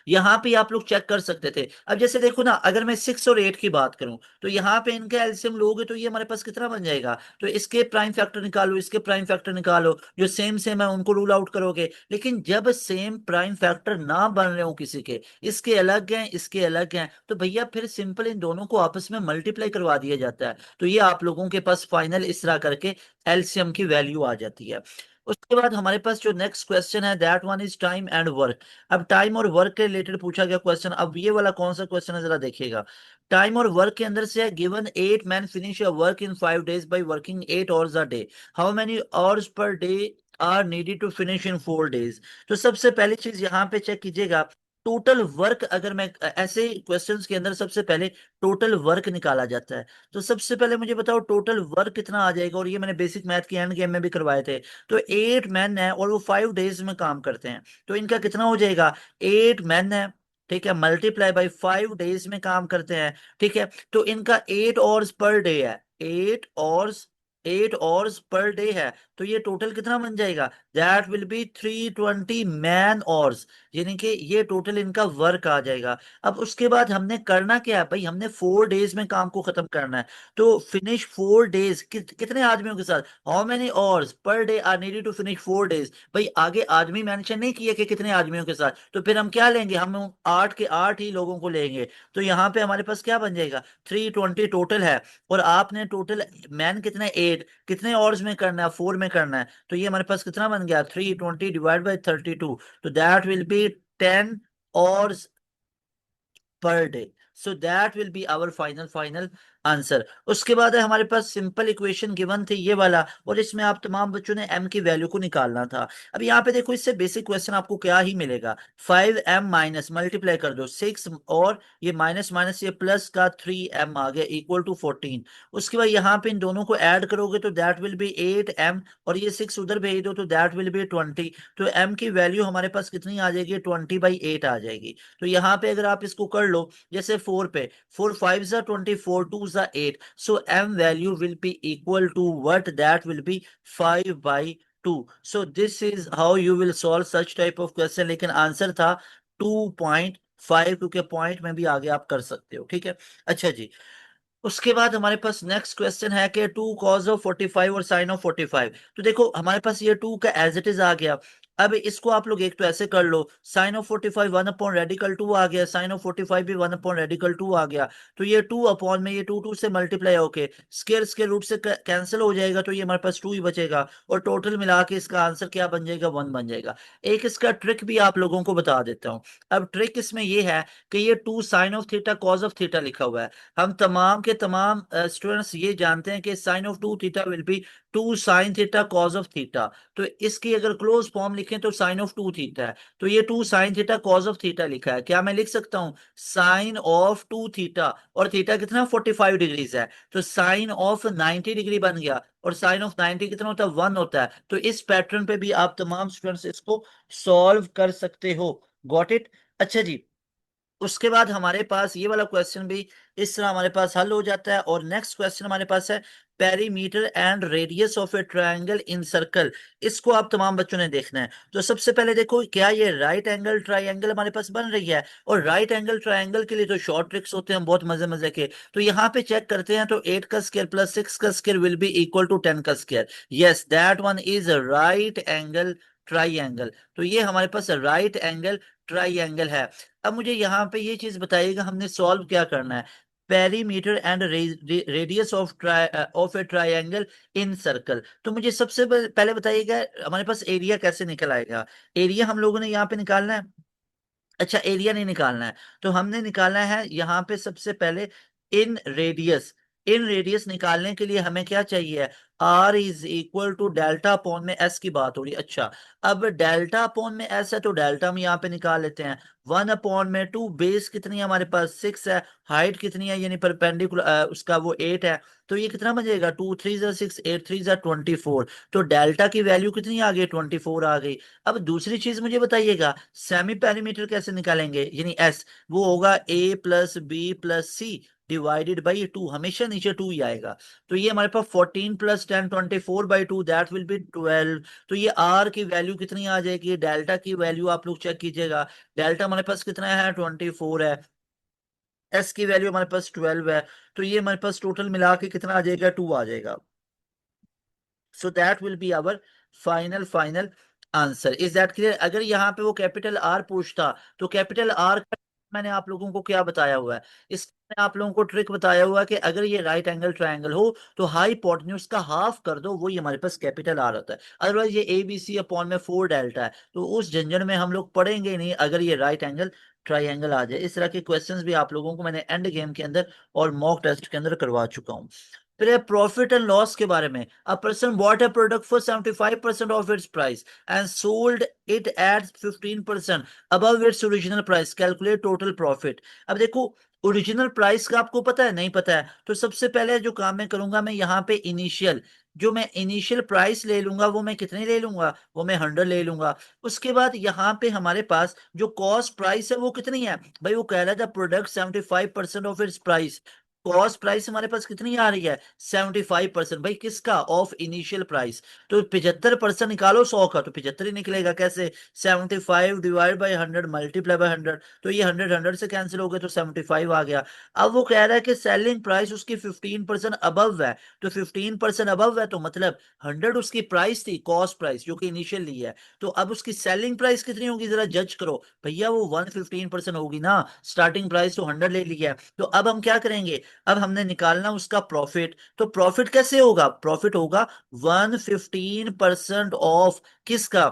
Speaker 1: यहाँ पे आप लोग चेक कर सकते थे। अब जैसे देखो ना, अगर मैं 6 और 8 की बात करूं, तो यहाँ पे इनका एलसीएम लोगे तो ये हमारे पास कितना बन जाएगा? तो इसके प्राइम फैक्टर निकालो, इसके प्राइम फैक्टर निकालो, जो सेम सेम है उनको रूल आउट करोगे। लेकिन जब सेम प्राइम फैक्टर ना बन रहे हो किसी के, इसके अलग हैं इसके अलग हैं, तो भैया फिर सिंपल इन दोनों को आपस में मल्टीप्लाई करवा दिया जाता है। तो ये आप लोगों के पास फाइनल इस तरह करके एलसीएम की वैल्यू आ जाती है। उसके बाद हमारे पास जो नेक्स्ट क्वेश्चन है that one is time and work. अब टाइम और वर्क के रिलेटेड पूछा गया क्वेश्चन। अब ये वाला कौन सा क्वेश्चन है जरा देखिएगा। टाइम और वर्क के अंदर से है given 8 men finish your work in 5 days by working 8 hours a day. How many hours per day are needed to finish in 4 days। तो सबसे पहली चीज यहाँ पे चेक कीजिएगा, टोटल वर्क। अगर मैं ऐसे क्वेश्चंस के अंदर सबसे पहले टोटल वर्क निकाला जाता है। तो सबसे पहले मुझे बताओ टोटल वर्क कितना आ जाएगा। और ये मैंने बेसिक मैथ के एंड गेम में भी करवाए थे। तो 8 men है और वो 5 days में काम करते हैं, तो इनका कितना हो जाएगा। 8 men है, ठीक है, मल्टीप्लाई बाई 5 days में काम करते हैं, ठीक है। तो इनका 8 hours पर डे है, 8 hours, 8 hours पर डे है। तो ये टोटल कितना बन जाएगा, that will B 320 man hours। यानी कि ये टोटल इनका वर्क आ जाएगा। अब उसके बाद हमने करना क्या है भाई, हमने 4 days में काम को खत्म करना है। तो फिनिश 4 days कितने आदमियों के साथ, how many hours per day are needed to finish 4 days। भाई आगे आदमी मेंशन नहीं किया कि कितने आदमियों के साथ, तो फिर हम क्या लेंगे, हम 8 के 8 ही लोगों को लेंगे। तो यहाँ पे हमारे पास क्या बन जाएगा, 320 टोटल है। और आपने टोटल मैन कितने 8, कितने आवर्स में करना है, 4 में करना है। तो ये हमारे पास कितना बन गया, 320 डिवाइड बाई 32। तो that will be 10 hours per day. So that will be our final answer. उसके बाद है हमारे पास सिंपल इक्वेशन गिवन थी ये वाला, और इसमें आप तमाम बच्चों ने m की वैल्यू को निकालना था। अब यहाँ पे देखो इससे बेसिक क्वेश्चन आपको क्या ही मिलेगा, 5m माइनस मल्टीप्लाई कर दो 6, और ये माइनस माइनस ये प्लस का 3m आ गया इक्वल टू 14। उसके बाद यहाँ पे इन दोनों को ऐड करोगे तो दैट विल बी 8m, और ये 6 उधर भेज दो तो दैट विल बी 20। तो m की वैल्यू हमारे पास कितनी आ जाएगी, 20/8 आ जाएगी। तो यहाँ पे अगर आप इसको कर लो जैसे 4 पे, 4 5 जा 24, 2 जा 8, so m value will be equal to what, that will be 5/2। So this is how you will solve such type of question. लेकिन आंसर था 2.5, क्योंकि पॉइंट में भी आगे आप कर सकते हो, ठीक है। अच्छा जी, उसके बाद हमारे पास नेक्स्ट क्वेश्चन है कि 2 cos ऑफ 45 और sin ऑफ 45। तो देखो हमारे पास ये 2 का एज इट इज आ गया। अब इसको आप लोग एक तो ऐसे कर लो, sin ऑफ 45 1/रेडिकल 2 आ गया, sin ऑफ 45 भी 1/रेडिकल 2 आ गया। तो ये 2 अपॉन में ये 2 से मल्टीप्लाई होके स्केयर स्केयर रूट से कैंसिल हो जाएगा, तो ये हमारे पास 2 ही बचेगा। और टोटल मिला के इसका आंसर क्या बन जाएगा, 1 बन जाएगा। एक इसका ट्रिक भी आप लोगों को बता देता हूँ। अब ट्रिक इसमें ये है कि ये 2 sin of theta cos of theta लिखा हुआ है। हम तमाम के तमाम स्टूडेंट्स ये जानते हैं कि sin of 2 theta will be 2 sin theta cos of theta. तो इसकी अगर क्लोज फॉर्म लिखें तो sin ऑफ 2 थीटा है। तो ये 2 sin theta cos of theta लिखा है, क्या मैं लिख सकता हूँ sin ऑफ 2 थीटा, और थीटा कितना 45 डिग्रीज है, तो sin ऑफ 90 डिग्री बन गया। और sin ऑफ 90 कितना होता है, 1 होता है। तो इस पैटर्न पे भी आप तमाम स्टूडेंट्स इसको सॉल्व कर सकते हो। Got it. अच्छा जी, उसके बाद हमारे पास ये वाला क्वेश्चन भी इस तरह हमारे पास हल हो जाता है। और नेक्स्ट क्वेश्चन हमारे पास है perimeter and radius of A triangle in circle. इसको आप तमाम बच्चों ने देखना है। तो सबसे पहले देखो क्या ये राइट एंगल ट्रायंगल हमारे पास बन रही है। और राइट एंगल ट्रायंगल के लिए तो शॉर्ट ट्रिक्स होते हैं बहुत मजे मजे के। तो यहाँ पे चेक करते हैं, तो 8 का स्क्वायर प्लस 6 का square will be equal to 10 का square. Yes, that one is right angle triangle. तो ये हमारे पास राइट एंगल ट्राइंगल है। अब मुझे यहाँ पे ये चीज बताइएगा हमने सॉल्व क्या करना है, perimeter and radius of A triangle in circle. तो मुझे सबसे पहले बताइएगा हमारे पास एरिया कैसे निकल आएगा। एरिया हम लोगों ने यहाँ पे निकालना है। अच्छा, एरिया नहीं निकालना है, तो हमने निकालना है यहाँ पे सबसे पहले इन रेडियस। इन रेडियस निकालने के लिए हमें क्या चाहिए, R is equal to delta upon में S की बात हो रही है। अच्छा, अब डेल्टा अपॉन में S है तो डेल्टा हम यहाँ पे निकाल लेते हैं। 1/2, बेस कितनी है हमारे पास 6 है, हाइट कितनी है यानी परपेंडिकुलर उसका वो 8 है। तो ये कितना बन जाएगा, 2 3 6, 8 3 24। तो डेल्टा की वैल्यू कितनी आ गई, 24 आ गई। अब दूसरी चीज मुझे बताइएगा सेमी पेरीमीटर कैसे निकालेंगे, यानी एस, वो होगा A + B + C divided by 2, हमेशा नीचे 2 ही आएगा। तो ये हमारे पास 14 + 10 24/2 दैट विल बी 12। तो ये आर की वैल्यू कितनी आ जाएगी, डेल्टा की वैल्यू आप लोग चेक कीजिएगा। डेल्टा हमारे पास कितना है, 24 है। एस की वैल्यू हमारे पास 12 है। तो ये हमारे पास टोटल मिला के कितना आ जाएगा, 2 आ जाएगा। So that will be our final answer. Is that clear. अगर यहाँ पे वो कैपिटल आर पूछता तो कैपिटल आर मैंने आप लोगों को क्या बताया हुआ है, इसमें आप लोगों को ट्रिक बताया हुआ है कि अगर ये राइट एंगल ट्रायंगल हो तो हाइपोटेन्यूज का हाफ कर दो, वही हमारे पास कैपिटल आर होता है। अदरवाइज ये ए बी सी अपॉन में 4 डेल्टा है, तो उस झंझट में हम लोग पढ़ेंगे ही नहीं अगर ये राइट एंगल ट्राइंगल आ जाए। इस तरह के क्वेश्चंस भी आप लोगों को मैंने एंड गेम के अंदर और मॉक टेस्ट के अंदर करवा चुका हूं। फिर है प्रॉफिट एंड लॉस के बारे में। A person bought a product for 75% of its price and sold it at 15% above its original price, calculate total profit. अब देखो, ओरिजिनल प्राइस का आपको पता है नहीं पता है, तो सबसे पहले जो काम मैं करूंगा, मैं यहाँ पे इनिशियल, जो मैं इनिशियल प्राइस ले लूंगा वो मैं कितने ले लूंगा, वो मैं 100 ले लूंगा। उसके बाद यहाँ पे हमारे पास जो कॉस्ट प्राइस है वो कितनी है, भाई वो कह रहा था product 75% of its price, cost price हमारे पास कितनी आ रही है 75%, भाई किसका, ऑफ इनिशियल प्राइस। तो 75% निकालो 100 का, तो 75 ही निकलेगा। कैसे, 75 डिवाइड बाई 100 मल्टीप्लाई बाई 100, तो ये 100 100 से कैंसिल हो गया तो 75 आ गया। अब वो कह रहा है कि सेलिंग प्राइस उसकी 15% अबव है, तो 15% अबव है तो मतलब 100 उसकी प्राइस थी, कॉस्ट प्राइस जो कि इनिशियल ली है, तो अब उसकी सेलिंग प्राइस कितनी होगी जरा जज करो। भैया वो 115% होगी ना, स्टार्टिंग प्राइस तो 100 ले लिया है। तो अब हम क्या करेंगे, अब हमने निकालना उसका प्रॉफिट। तो प्रॉफिट कैसे होगा, प्रॉफिट होगा 115% ऑफ किसका,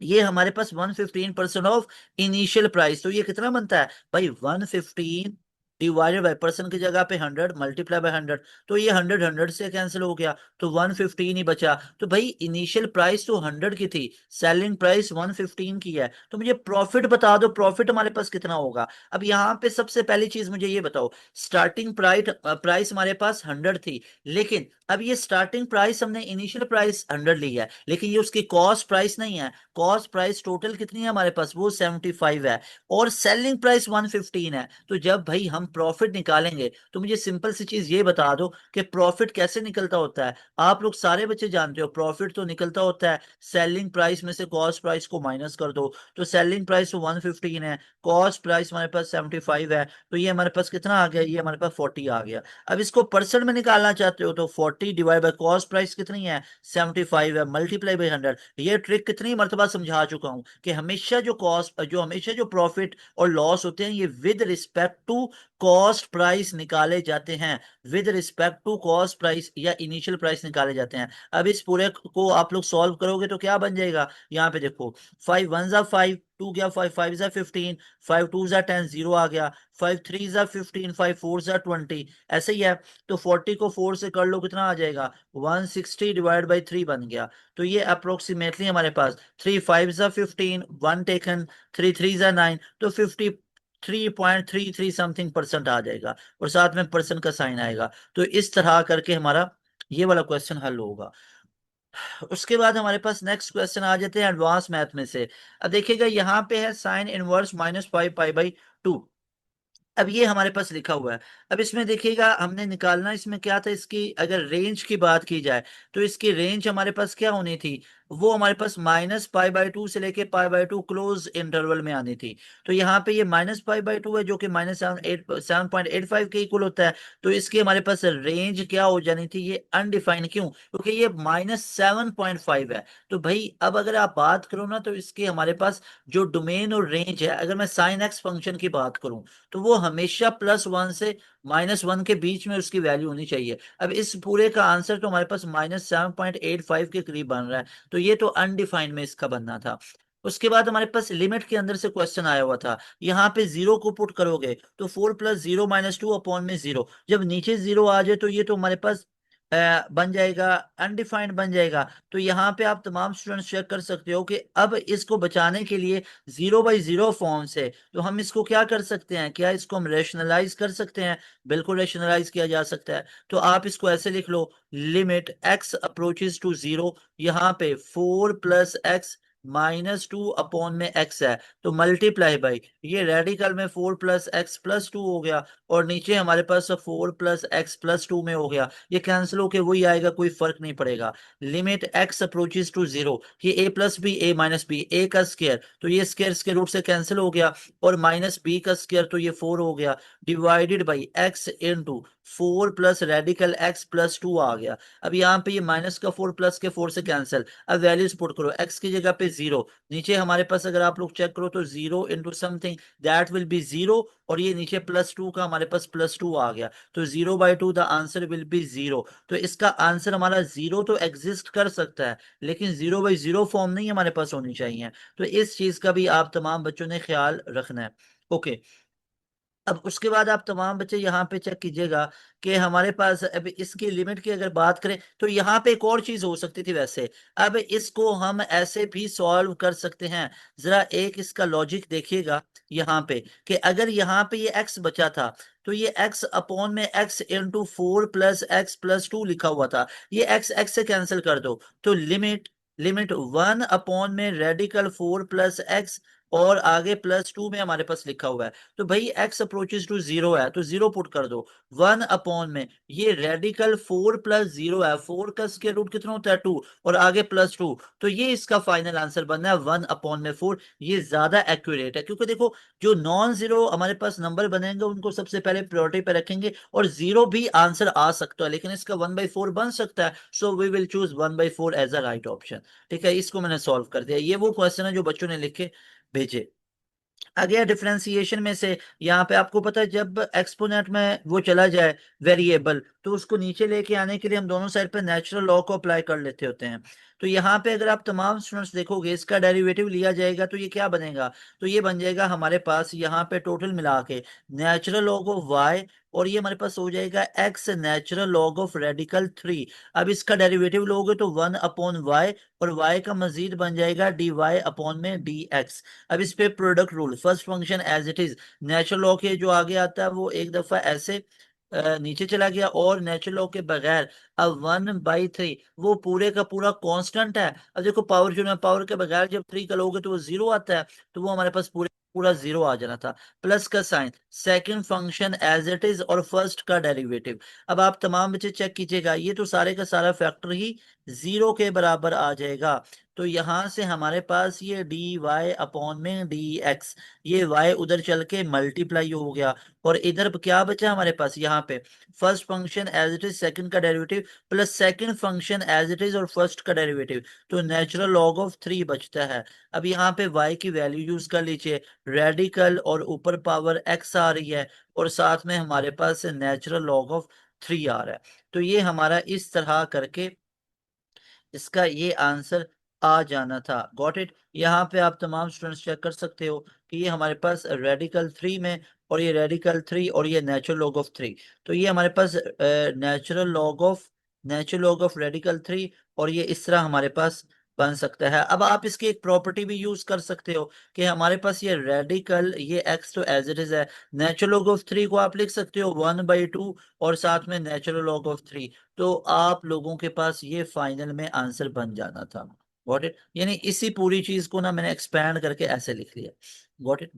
Speaker 1: ये हमारे पास 115% ऑफ इनिशियल प्राइस, तो ये कितना बनता है भाई 115 डिवाइडेड बाय पर्सन की जगह पे 100 मल्टीप्लाई बाय 100, तो ये 100 100 से कैंसिल हो गया, तो 115 ही बचा। तो भाई इनिशियल प्राइस तो 100 की थी, सेलिंग प्राइस 115 की है, तो मुझे प्रॉफिट बता दो, प्रॉफिट हमारे पास कितना होगा। अब यहाँ पे सबसे पहली चीज मुझे ये बताओ, स्टार्टिंग प्राइस प्राइस हमारे पास 100 थी, लेकिन अब ये स्टार्टिंग प्राइस हमने इनिशियल प्राइस 100 ली है, लेकिन ये उसकी कॉस्ट प्राइस नहीं है। कॉस्ट प्राइस टोटल कितनी है हमारे पास, वो 75 है, और सेलिंग प्राइस 115 है। तो जब भाई हम प्रॉफिट निकालेंगे तो मुझे सिंपल सी चीज ये बता दो कि प्रॉफिट कैसे निकलता होता है। आप लोग सारे बच्चे जानते हो प्रॉफिट तो निकलता होता है सेलिंग प्राइस में से कॉस्ट प्राइस को माइनस कर दो, तो सेलिंग प्राइस तो 115 है, कॉस्ट प्राइस हमारे पास 75 है, तो ये हमारे पास कितना आ गया, ये हमारे पास 40 आ गया। अब इसको परसेंट में निकालना चाहते हो तो 40 डिवाइड बाय कॉस्ट प्राइस कितनी है 75 है, मल्टीप्लाई बाय 100। ये ट्रिक कितनी मर्तबा समझा चुका हूं कि हमेशा जो कॉस्ट, जो हमेशा जो प्रॉफिट और लॉस होते हैं ये with respect to cost price निकाले जाते हैं, with respect to cost price या इनिशियल प्राइस निकाले जाते हैं। अब इस पूरे को आप लोग सॉल्व करोगे तो क्या बन जाएगा, यहाँ पे देखो 5 1 जा 5, 2 गया 5, 5 जा 15, 5 2 जा 10, 0 आ गया, 5 3 जा 15, 5 4 जा 20, ऐसे ही है। तो 40 को 4 से कर लो कितना आ जाएगा 160 डिवाइड बाई 3 बन गया। तो ये अप्रोक्सीमेटली हमारे पास 3 5 जा 15, 1 टेकन, 3 3 जा 9, तो 53.33 समथिंग परसेंट आ जाएगा, और साथ में परसेंट का साइन आएगा। तो इस तरह करके हमारा ये वाला क्वेश्चन हल होगा। उसके बाद हमारे पास नेक्स्ट क्वेश्चन आ जाते हैं एडवांस मैथ में से। अब देखिएगा यहाँ पे है साइन इनवर्स -5 पाई/2। अब ये हमारे पास लिखा हुआ है। अब इसमें देखिएगा हमने निकालना, इसमें क्या था, इसकी अगर रेंज की बात की जाए तो इसकी रेंज हमारे पास क्या होनी थी, वो हमारे पास -π/2 से लेके π/2 क्लोज इंटरवल में आनी थी। तो यहाँ पे ये -π/2 है जो कि -7.85 के इक्वल होता है, तो इसकी हमारे पास रेंज क्या हो जानी थी, ये अनडिफाइंड। क्यों, क्योंकि ये -7.5 है। तो भाई अब अगर आप बात करो ना तो इसके हमारे पास जो डोमेन और रेंज है, अगर मैं साइन एक्स फंक्शन की बात करूं तो वो हमेशा +1 से -1 के बीच में उसकी वैल्यू होनी चाहिए। अब इस पूरे का आंसर तो हमारे पास -7.85 के करीब बन रहा है, तो ये तो अनडिफाइंड में इसका बनना था। उसके बाद हमारे पास लिमिट के अंदर से क्वेश्चन आया हुआ था, यहाँ पे जीरो को पुट करोगे तो 4 + 0 - 2 अपॉन में 0, जब नीचे जीरो आ जाए तो ये तो हमारे पास बन जाएगा अनडिफाइंड बन जाएगा। तो यहाँ पे आप तमाम स्टूडेंट्स चेक कर सकते हो कि अब इसको बचाने के लिए 0/0 फॉर्म से तो हम इसको क्या कर सकते हैं, क्या इसको हम रेशनलाइज कर सकते हैं, बिल्कुल रेशनलाइज किया जा सकता है। तो आप इसको ऐसे लिख लो, लिमिट x अप्रोचेस टू 0, यहाँ पे 4 + x -2 अपॉन में x है, तो मल्टीप्लाई बाई ये रेडिकल में 4 + x + 2 हो गया, और नीचे हमारे पास 4 + x + 2 में हो गया, ये कैंसिल होके वही आएगा, कोई फर्क नहीं पड़ेगा। लिमिट x अप्रोचेस टू 0, ये a + b a - b, a का स्क्वायर तो ये स्क्वायर स्क्वायर रूट से कैंसिल हो गया, और -b का स्क्वायर तो ये 4 हो गया, divided by x into 4 plus radical x plus 2 आ गया। अब यहाँ पे ये माइनस का 4 प्लस के 4 से कैंसिल। अब वैल्यूज पुट करो, x की जगह पे 0, नीचे हमारे पास अगर आप लोग चेक करो तो 0 into something that will B 0, और ये नीचे प्लस 2 का हमारे पास प्लस 2 आ गया, तो 0/2 द आंसर विल बी 0। तो इसका आंसर हमारा 0 तो एग्जिस्ट कर सकता है, लेकिन 0/0 फॉर्म नहीं हमारे पास होनी चाहिए। तो इस चीज का भी आप तमाम बच्चों ने ख्याल रखना है। ओके, अब उसके बाद आप तमाम बच्चे यहाँ पे चेक कीजिएगा कि हमारे पास अब इसकी लिमिट की अगर बात करें तो यहाँ पे एक और चीज हो सकती थी वैसे। अब इसको हम ऐसे भी सॉल्व कर सकते हैं, जरा एक इसका लॉजिक देखिएगा यहाँ पे, कि अगर यहाँ पे ये x बचा था तो ये x अपॉन में x into 4 plus x plus 2 लिखा हुआ था, ये x से कैंसिल कर दो, तो लिमिट लिमिट 1 अपॉन में रेडिकल 4 प्लस x, और आगे प्लस 2 में हमारे पास लिखा हुआ है, तो भाई x अप्रोचेस टू 0 है तो 0 पुट कर दो। 1 अपॉन में ये रेडिकल 4 प्लस 0 है, 4 का स्क्वायर रूट कितना होता है 2, और आगे प्लस 2, तो ये इसका फाइनल आंसर बनना है 1 अपॉन में 4। ये ज्यादा एक्यूरेट है, क्योंकि देखो जो नॉन जीरो हमारे पास नंबर बनेंगे उनको सबसे पहले प्रायोरिटी पे रखेंगे, और जीरो भी आंसर आ सकता है, लेकिन इसका 1/4 बन सकता है, so we will choose 1/4 as a right option. ठीक है, इसको मैंने सॉल्व कर दिया। ये वो क्वेश्चन है जो बच्चों ने लिखे भेजे। आ गया डिफरेंशिएशन में से, यहाँ पे आपको पता है जब एक्सपोनेंट में वो चला जाए वेरिएबल, तो उसको नीचे लेके आने के लिए हम दोनों साइड पे नेचुरल लॉ को अप्लाई कर लेते होते हैं। तो यहाँ पे अगर आप तमाम स्टूडेंट्स देखोगे इसका डेरिवेटिव लिया जाएगा तो ये क्या बनेगा, तो ये बन जाएगा हमारे पास यहाँ पे टोटल मिला के नेचुरल लॉग ऑफ वाई, और ये हमारे पास हो जाएगा x natural log of radical 3। अब इसका डेरिवेटिव लोगे तो 1/y, और y का मजीद बन जाएगा dy अपॉन में dx। अब इस पे product rule, first function as it is, natural log के जो आगे आता है वो एक दफा ऐसे नीचे चला गया, और नेचुरल लॉ के बगैर अब 1/3 वो पूरे का पूरा कांस्टेंट है। अब देखो पावर जो है, पावर के बगैर जब 3 का लोगे तो वो 0 आता है, तो वो हमारे पास पूरे पूरा 0 आ जाना था। प्लस का sign, second function as it is, और फर्स्ट का डेरिवेटिव। अब आप तमाम बच्चे चेक कीजिएगा, ये तो सारे का सारा फैक्टर ही 0 के बराबर आ जाएगा, तो यहां से हमारे पास ये डी वाई अपॉन में डी एक्स, ये y उधर चल के मल्टीप्लाई हो गया, और इधर क्या बचा हमारे पास यहाँ पे first function as it is second का derivative, plus second function as it is और फर्स्ट का डेरिवेटिव, तो नेचुरल लॉग ऑफ 3 बचता है। अब यहाँ पे y की वैल्यू यूज कर लीजिए, रेडिकल और ऊपर पावर x आ रही है, और साथ में हमारे पास नेचुरल लॉग ऑफ 3 आ रहा है। तो ये हमारा इस तरह करके इसका ये आंसर आ जाना था। Got it. यहाँ पे आप तमाम स्टूडेंट्स चेक कर सकते हो कि ये हमारे पास रेडिकल 3 में, और ये रेडिकल 3 और ये नेचुरल लॉग ऑफ 3, तो ये हमारे पास नेचुरल लॉग ऑफ रेडिकल 3, और ये इस तरह हमारे पास बन सकता है। अब आप इसकी एक प्रॉपर्टी भी यूज कर सकते हो कि हमारे पास ये रेडिकल, ये x तो एज इट इज है, नेचुरल लॉग ऑफ 3 को आप लिख सकते हो 1/2, और साथ में नेचुरल लॉग ऑफ 3, तो आप लोगों के पास ये फाइनल में आंसर बन जाना था। गॉट इट, यानी इसी पूरी चीज को ना मैंने एक्सपैंड करके ऐसे लिख लिया। Got it.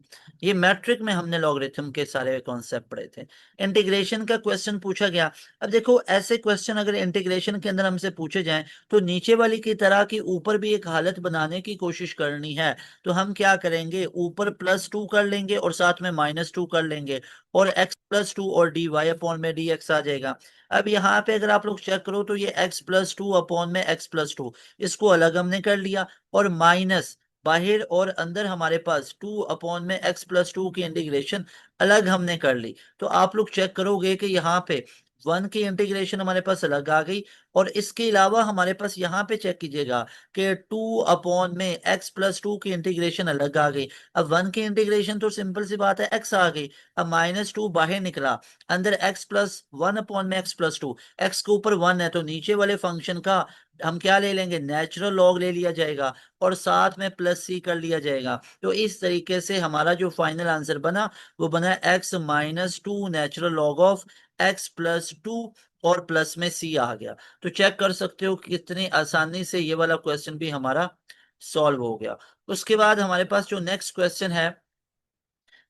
Speaker 1: ये मैट्रिक में हमने लॉगरिथम के सारे कॉन्सेप्ट पढ़े थे। इंटीग्रेशन का क्वेश्चन पूछा गया। अब देखो ऐसे क्वेश्चन अगर इंटीग्रेशन के अंदर हमसे पूछे जाएं तो नीचे वाली की तरह की ऊपर भी एक हालत बनाने की कोशिश करनी है, तो हम क्या करेंगे, ऊपर +2 कर लेंगे और साथ में -2 कर लेंगे, और x+2 और डी वाई अपॉन में डी एक्स आ जाएगा। अब यहाँ पे अगर आप लोग चेक करो तो ये x+2 अपॉन में x+2, इसको अलग हमने कर लिया, और माइनस बाहर और अंदर हमारे पास 2 अपॉन में x+2 की इंटीग्रेशन अलग हमने कर ली। तो आप लोग चेक करोगे कि यहाँ पे 1 की इंटीग्रेशन हमारे पास अलग आ गई, और इसके अलावा हमारे पास यहाँ पे चेक कीजिएगा कि 2 अपॉन में x+2 की इंटीग्रेशन अलग आ गई। अब 1 की इंटीग्रेशन तो सिंपल सी बात है, x आ गई, अब -2 बाहर निकला, अंदर x+1 अपॉन में x+2, x के ऊपर 1 है तो नीचे वाले फंक्शन का हम क्या ले लेंगे, नेचुरल लॉग ले लिया जाएगा, और साथ में +c कर लिया जाएगा। तो इस तरीके से हमारा जो फाइनल आंसर बना वो बना x-2 natural log of x+2, और प्लस में c आ गया। तो चेक कर सकते हो कि कितनी आसानी से ये वाला क्वेश्चन भी हमारा सॉल्व हो गया। उसके बाद हमारे पास जो नेक्स्ट क्वेश्चन है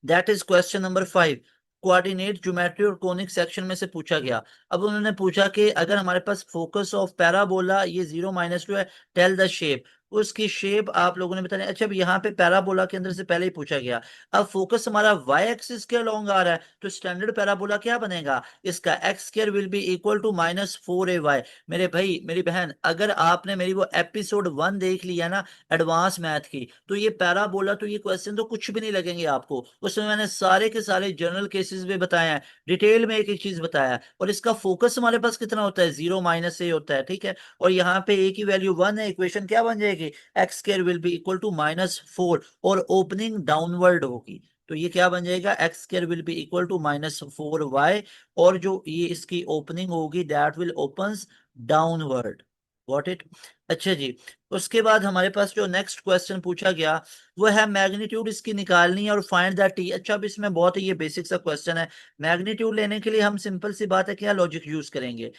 Speaker 1: that is question number 5, coordinate geometry और कोनिक सेक्शन में से पूछा गया। अब उन्होंने पूछा कि अगर हमारे पास फोकस ऑफ पैराबोला ये 0-2 है, टेल द शेप, उसकी शेप आप लोगों ने बतानी। अच्छा, अब यहाँ पे पैराबोला के अंदर से पहले ही पूछा गया, अब फोकस हमारा वाई एक्सिस के अलोंग आ रहा है, तो स्टैंडर्ड पैराबोला क्या बनेगा, इसका x square will be equal to -4ay। मेरे भाई मेरी बहन, अगर आपने मेरी वो एपिसोड 1 देख लिया ना एडवांस मैथ की, तो ये पैराबोला, तो ये क्वेश्चन तो कुछ भी नहीं लगेंगे आपको, उसमें मैंने सारे के सारे जनरल केसेस भी बताए हैं, डिटेल में एक एक चीज बताया है। और इसका फोकस हमारे पास कितना होता है, 0 - a होता है, ठीक है। और यहाँ पे a की वैल्यू 1 है, इक्वेशन क्या बन जाएगी, x square will be equal to -4, और ओपनिंग डाउनवर्ड होगी, तो ये क्या बन जाएगा, x square will be equal to -4y, और जो ये इसकी ओपनिंग होगी that will opens downward. Got it. अच्छा जी, उसके बाद हमारे पास जो नेक्स्ट क्वेश्चन पूछा गया वो है मैग्नीट्यूड इसकी निकालनी है और फाइंड द टी। अच्छा, अब इसमें बहुत ही ये बेसिक सा क्वेश्चन है। मैग्नीट्यूड लेने के लिए हम सिंपल सी बात है क्या लॉजिक यूज करेंगे।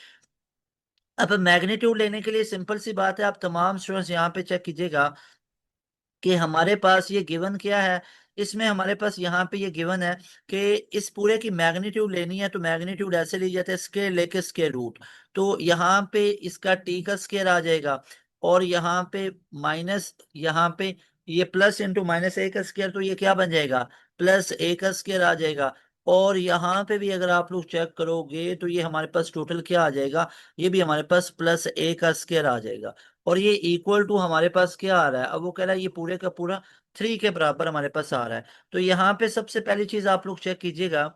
Speaker 1: अब मैग्नीट्यूड लेने के लिए सिंपल सी बात है, आप तमाम स्टूडेंट्स यहाँ पे चेक कीजिएगा कि हमारे पास ये गिवन क्या है। इसमें हमारे पास यहाँ पे ये गिवन है कि इस पूरे की मैग्नीट्यूड लेनी है, तो मैग्नीट्यूड ऐसे ली जाती है स्क्वायर लेके स्क्वायर रूट, तो यहाँ पे इसका टी का स्क्वायर आ जाएगा, और यहाँ पे माइनस, यहाँ पे ये प्लस इंटू -a का स्क्वायर, तो ये क्या बन जाएगा, +a का स्क्वायर आ जाएगा। और यहाँ पे भी अगर आप लोग चेक करोगे तो ये हमारे पास टोटल क्या आ जाएगा, ये भी हमारे पास +a का स्क्वायर आ जाएगा। और ये इक्वल टू हमारे पास क्या आ रहा है, अब वो कह रहा है ये पूरे का पूरा 3 के बराबर हमारे पास आ रहा है। तो यहाँ पे सबसे पहली चीज आप लोग चेक कीजिएगा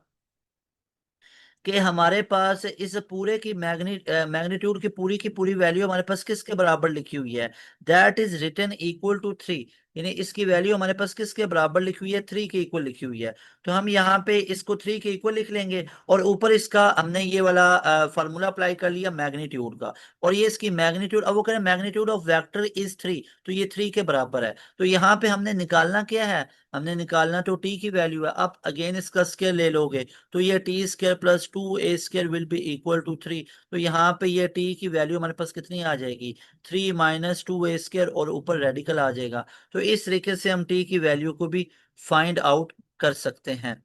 Speaker 1: कि हमारे पास इस पूरे की मैग्नीट्यूड की पूरी वैल्यू हमारे पास किसके बराबर लिखी हुई है, that is written equal to 3, यानी इसकी वैल्यू हमारे पास किसके बराबर लिखी हुई है, 3 के इक्वल लिखी हुई है। तो हम यहाँ पे इसको 3 के इक्वल लिख लेंगे, और ऊपर इसका हमने ये वाला फार्मूला अप्लाई कर लिया मैग्नीट्यूड का, और ये इसकी मैग्नीट्यूड, अब वो कह रहे हैं मैग्नीट्यूड ऑफ वेक्टर इज 3, तो ये 3 के बराबर है। तो यहाँ पे हमने निकालना क्या है, हमने निकालना तो टी की वैल्यू है। आप अगेन इसका स्क्वायर ले लोगे, तो ये T square +2a² will be equal to 3, तो यहाँ पे ये टी की वैल्यू हमारे पास कितनी आ जाएगी, 3 -2a², और ऊपर रेडिकल आ जाएगा। तो इस तरीके से हम टी की वैल्यू को भी फाइंड आउट कर सकते हैं।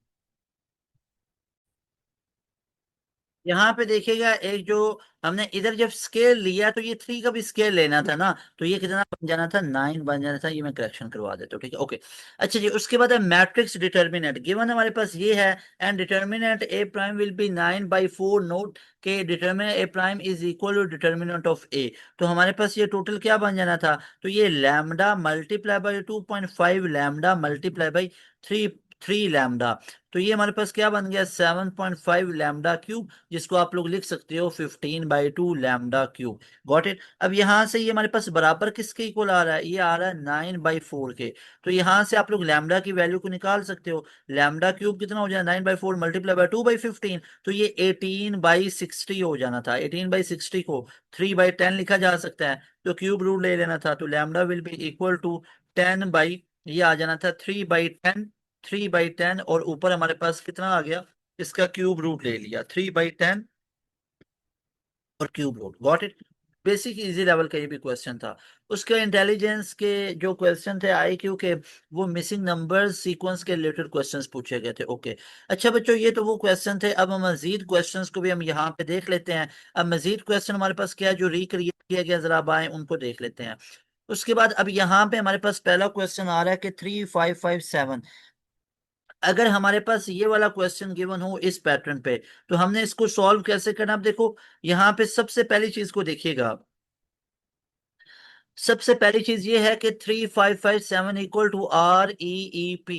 Speaker 1: यहाँ पे देखिएगा, एक जो हमने इधर जब स्केल लिया तो ये 3 का भी स्केल लेना था ना, तो ये कितना बन जाना था, 9 बन जाना था। ये मैं करेक्शन करवा देता हूँ, ठीक है, ओके। अच्छा जी, उसके बाद है मैट्रिक्स डिटर्मिनेंट गिवन हमारे पास ये है, and determinant A prime will be 9/4, note के determinant A prime is equal to determinant of A. तो हमारे पास ये टोटल क्या बन जाना था, तो ये lambda multiply by 2.5 lambda multiply by three three lambda, तो ये हमारे पास क्या बन गया, 7.5 लैम्डा क्यूब, जिसको आप लोग लिख सकते हो 15/2 लैम्डा क्यूब। Got it. अब यहां से ये हमारे पास बराबर किसके इक्वल आ रहा है, ये आ रहा है 9/4 के। तो यहां से आप लोग लैम्डा की वैल्यू को निकाल सकते हो, लैम्डा क्यूब कितना हो जाए, 9/4 मल्टीप्लाई बाय 2/15, तो ये 18/60 हो जाना था। 18/60 को 3/10 लिखा जा सकता है, तो क्यूब रूट ले लेना था, तो lambda will be equal to 10 ये आ जाना था 3/10, 3/10, और ऊपर हमारे पास कितना आ गया, इसका क्यूब रूट ले लिया, 3/10 और cube root. Got it. Basic easy level का ये भी क्वेश्चन था। उसके इंटेलिजेंस के जो क्वेश्चन थे IQ के, वो मिसिंग नंबर्स सीक्वेंस के रिलेटेड क्वेश्चंस पूछे गए थे, ओके। अच्छा बच्चों, ये तो वो क्वेश्चन थे। अब हम मजीद क्वेश्चंस को भी हम यहाँ पे देख लेते हैं। अब मजीद क्वेश्चन हमारे पास क्या है जो रिक्रिएट किया गया, जरा अब आए उनको देख लेते हैं। उसके बाद अब यहाँ पे हमारे पास पहला क्वेश्चन आ रहा है कि 3557, अगर हमारे पास ये वाला क्वेश्चन गिवन हो इस पैटर्न पे, तो हमने इसको सॉल्व कैसे करना। अब देखो, यहाँ पे सबसे पहली चीज को देखिएगा, सबसे पहली चीज ये है कि 3557 इक्वल टू REEP।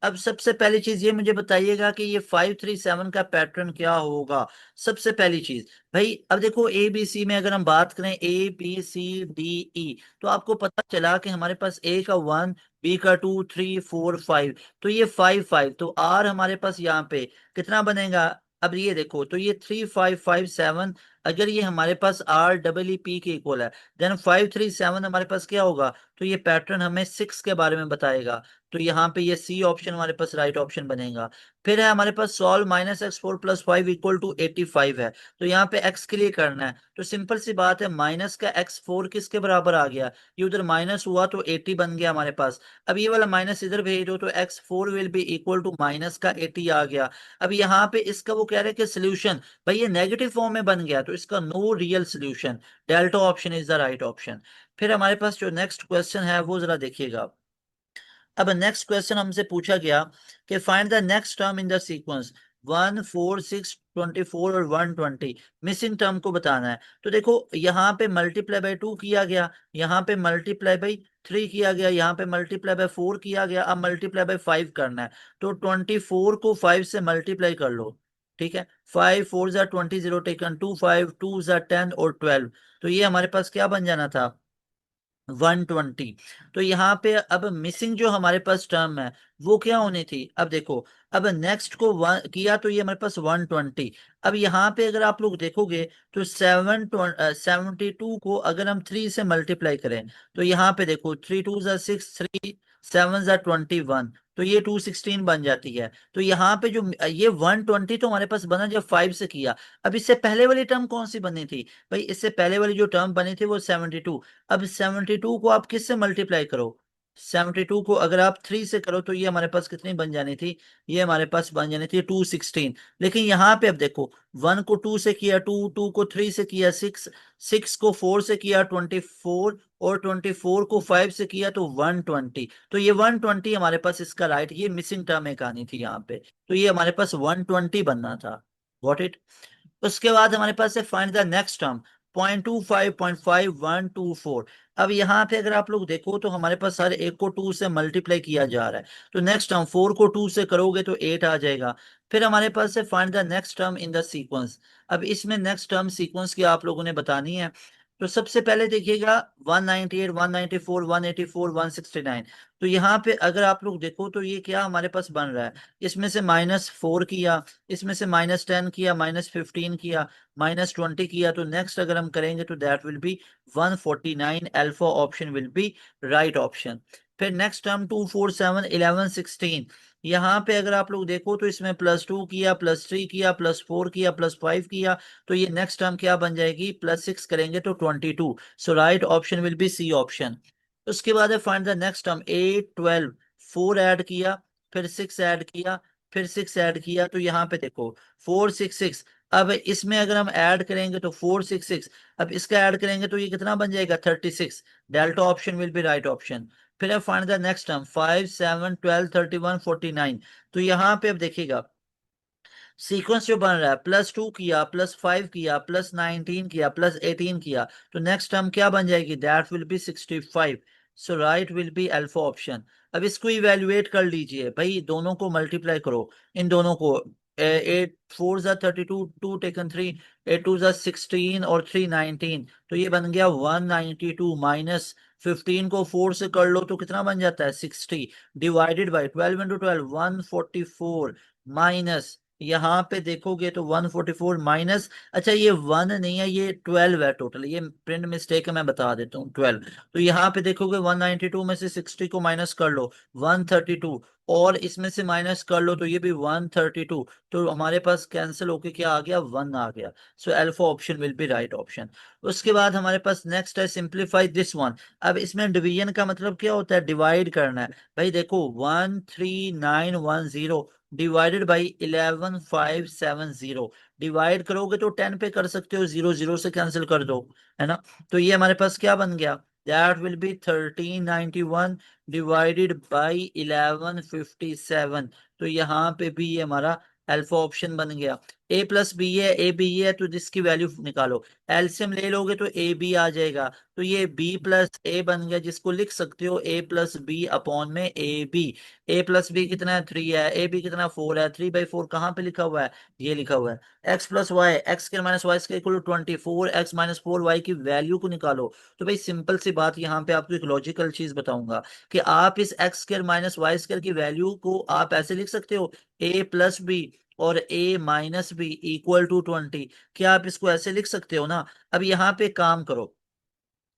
Speaker 1: अब सबसे पहली चीज ये मुझे बताइएगा कि ये 537 का पैटर्न क्या होगा। सबसे पहली चीज भाई, अब देखो ABC में अगर हम बात करें ABCDE, तो आपको पता चला कि हमारे पास A का 1, B का 2, 3, 4, 5, तो ये 5 5, तो R हमारे पास यहाँ पे कितना बनेगा। अब ये देखो, तो ये 3557, अगर ये हमारे पास REEP के इक्वल है, देन 537 हमारे पास क्या होगा, तो ये पैटर्न हमें 6 के बारे में बताएगा, तो यहाँ पे ये C ऑप्शन हमारे पास राइट ऑप्शन बनेगा। फिर है हमारे पास सॉल्व -x4 + 5 इक्वल टू 85 है, तो यहाँ पे x के लिए करना है, तो सिंपल सी बात है, माइनस का x4 किसके बराबर आ गया, ये उधर माइनस हुआ तो 80 बन गया हमारे पास। अब ये वाला माइनस इधर भेज दो, तो x4 will be equal to minus का 80 आ गया। अब यहाँ पे इसका वो कह रहे हैं कि सोल्यूशन, भाई ये नेगेटिव फॉर्म में बन गया, तो इसका no real solution, delta option is the right option. फिर हमारे पास जो नेक्स्ट क्वेश्चन है वो जरा देखिएगा। अब नेक्स्ट क्वेश्चन हमसे पूछा गया कि find the next term in the sequence 1 4 6 24 और 120, मिसिंग टर्म को बताना है। तो देखो यहाँ पे मल्टीप्लाई बाय 2 किया गया, यहाँ पे मल्टीप्लाई बाय 3 किया गया, यहाँ पे मल्टीप्लाई बाय 4 किया गया, अब मल्टीप्लाई बाय 5 करना है। तो 24 को 5 से मल्टीप्लाई कर लो, ठीक है। 5 4 ज़ा 20, जीरो टेकन 2, 5 2 ज़ा 10 और 12, तो ये हमारे पास क्या बन जाना था, 120। तो यहाँ पे अब मिसिंग जो हमारे पास टर्म है वो क्या होनी थी, अब देखो, अब नेक्स्ट को वन किया तो ये हमारे पास 120। अब यहाँ पे अगर आप लोग देखोगे तो 72 को अगर हम 3 से मल्टीप्लाई करें तो यहाँ पे देखो 3 2 ज़ा 6, 3 7 ज़ा 21, तो ये 216 बन जाती है। तो यहाँ पे जो ये 120 तो हमारे पास बना जब 5 से किया। अब इससे पहले वाली टर्म कौन सी बनी थी भाई, इससे पहले वाली जो टर्म बनी थी वो 72। अब 72 को आप किससे मल्टीप्लाई करो, 72 को अगर आप 3 से करो तो ये हमारे पास कितनी बन जानी थी, ये हमारे पास बन जानी थी 216। लेकिन यहाँ पे अब देखो 1 को 2 से किया 2, 2 को 3 से किया 6, 6 को 4 से किया 24, और 24 को 5 से किया तो 120। तो ये 120 हमारे पास इसका राइट, ये मिसिंग टर्म एक आनी थी यहाँ पे, तो ये हमारे पास 120 बनना था। Got it. उसके बाद हमारे पास है फाइंड द नेक्स्ट टर्म 0.25 0.5124। अब यहाँ पे अगर आप लोग देखो तो हमारे पास हर एक को 2 से मल्टीप्लाई किया जा रहा है, तो नेक्स्ट टर्म 4 को 2 से करोगे तो 8 आ जाएगा। फिर हमारे पास है find the next term in the sequence. अब इसमें नेक्स्ट टर्म सीक्वेंस की आप लोगों ने बतानी है। तो सबसे पहले देखिएगा 198 194 184 169। तो यहाँ पे अगर आप लोग देखो तो ये क्या हमारे पास बन रहा है, इसमें से -4 किया, इसमें से -10 किया, -15 किया, -20 किया, तो नेक्स्ट अगर हम करेंगे तो that will B 149, alpha option will be right option. फिर नेक्स्ट टर्म 2 4 7 11 16। यहाँ पे अगर आप लोग देखो तो इसमें +2 किया, +3 किया, +4 किया, +5 किया, तो ये नेक्स्ट टर्म क्या बन जाएगी, +6 करेंगे तो 22। So right option will be C option. उसके बाद है find the next term 8 12, 4 add किया, फिर 6 ऐड किया, फिर 6 ऐड किया, तो यहाँ पे देखो 4 6 6। अब इसमें अगर हम ऐड करेंगे तो 4 6 6, अब इसका ऐड करेंगे तो ये कितना बन जाएगा 36। Delta option will be right option. फिर अब फाइंड द नेक्स्ट टर्म 5 7 12 31 49। तो यहाँ पे अब देखिएगा सीक्वेंस जो बन रहा है, +2 किया, +5 किया, +19 किया, +18 किया, तो नेक्स्ट टर्म क्या बन जाएगी, that will B 65। So right will be alpha option. अब इसको इवेल्युएट कर लीजिए भाई, दोनों को मल्टीप्लाई करो, इन दोनों को 8 4 ज़ा 32, 2 टेकन 3, 8 2 ज़ा 16 और 3 19, तो ये बन गया 192, माइनस 15 को 4 से कर लो तो कितना बन जाता है 60, डिवाइडेड बाई 12 इंटू 12 144, माइनस यहाँ पे देखोगे तो 144 माइनस, अच्छा ये 1 नहीं है, ये 12 है टोटल, ये प्रिंट मिस्टेक है, मैं बता देता हूँ 12। तो यहाँ पे देखोगे 192 में से 60 को माइनस कर लो 132, और इसमें से माइनस कर लो तो ये भी 132, तो हमारे पास कैंसिल होके क्या आ गया, 1 आ गया। So alpha option will be right option. उसके बाद हमारे पास नेक्स्ट है सिंप्लीफाई दिस वन। अब इसमें डिवीजन का मतलब क्या होता है, डिवाइड करना है। भाई देखो 13910 डिवाइडेड बाई 11570, डिवाइड करोगे तो 10 पे कर सकते हो, 0 0 से कैंसिल कर दो, है ना। तो ये हमारे पास क्या बन गया, that will B 1391 divided by 1157। तो यहाँ पे भी ये हमारा अल्फा ऑप्शन बन गया। ए प्लस बी है, ए बी है, तो जिसकी वैल्यू निकालो, एलसीएम ले लोगे तो ए बी आ जाएगा, तो ये बी प्लस ए बन गया, जिसको लिख सकते हो ए प्लस बी अपॉन में A B. A plus B कितना है 3 है, ए बी कितना 4 है, 3/4 कहाँ पे लिखा हुआ है, ये लिखा हुआ है। एक्स प्लस वाई, एक्स के माइनस वाई के इक्वल 24, एक्स माइनस 4 वाई की वैल्यू को निकालो। तो भाई सिंपल सी बात, यहाँ पे आपको एक लॉजिकल चीज बताऊंगा कि आप इस x square minus y square की वैल्यू को आप ऐसे लिख सकते हो, ए प्लस बी और ए माइनस बी इक्वल टू 20। क्या आप इसको ऐसे लिख सकते हो ना। अब यहाँ पे काम करो,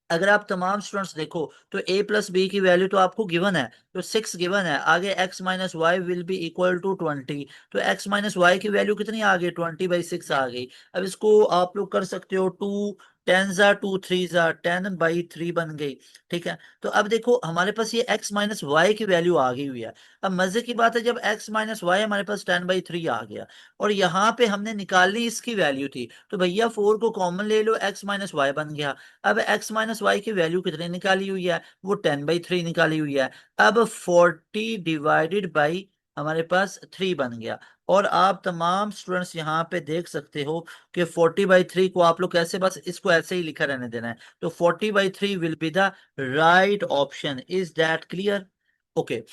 Speaker 1: अगर आप तमाम स्टूडेंट्स देखो तो a प्लस बी की वैल्यू तो आपको गिवन है, तो 6 गिवन है, आगे x minus y will be equal to 20, तो x माइनस वाई की वैल्यू कितनी आ गई, 20/6 आ गई। अब इसको आप लोग कर सकते हो 2 10 जा 2 3 जा 10/3 बन गई। ठीक है, तो अब देखो हमारे पास ये x माइनस वाई की वैल्यू आ गई हुई है। अब मजे की बात है, जब x माइनस वाई हमारे पास 10/3 आ गया और यहाँ पे हमने निकालनी इसकी वैल्यू थी, तो भैया 4 को कॉमन ले लो, x माइनस वाई बन गया। अब x माइनस वाई की वैल्यू कितनी निकाली हुई है, वो 10/3 निकाली हुई है। अब 40 डिवाइडेड बाई हमारे पास 3 बन गया। और आप तमाम स्टूडेंट्स यहाँ पे देख सकते हो कि 40/3 को आप लोग कैसे, बस इसको ऐसे ही लिखा रहने देना है। तो 40/3 will be the right option. Is that clear? Okay,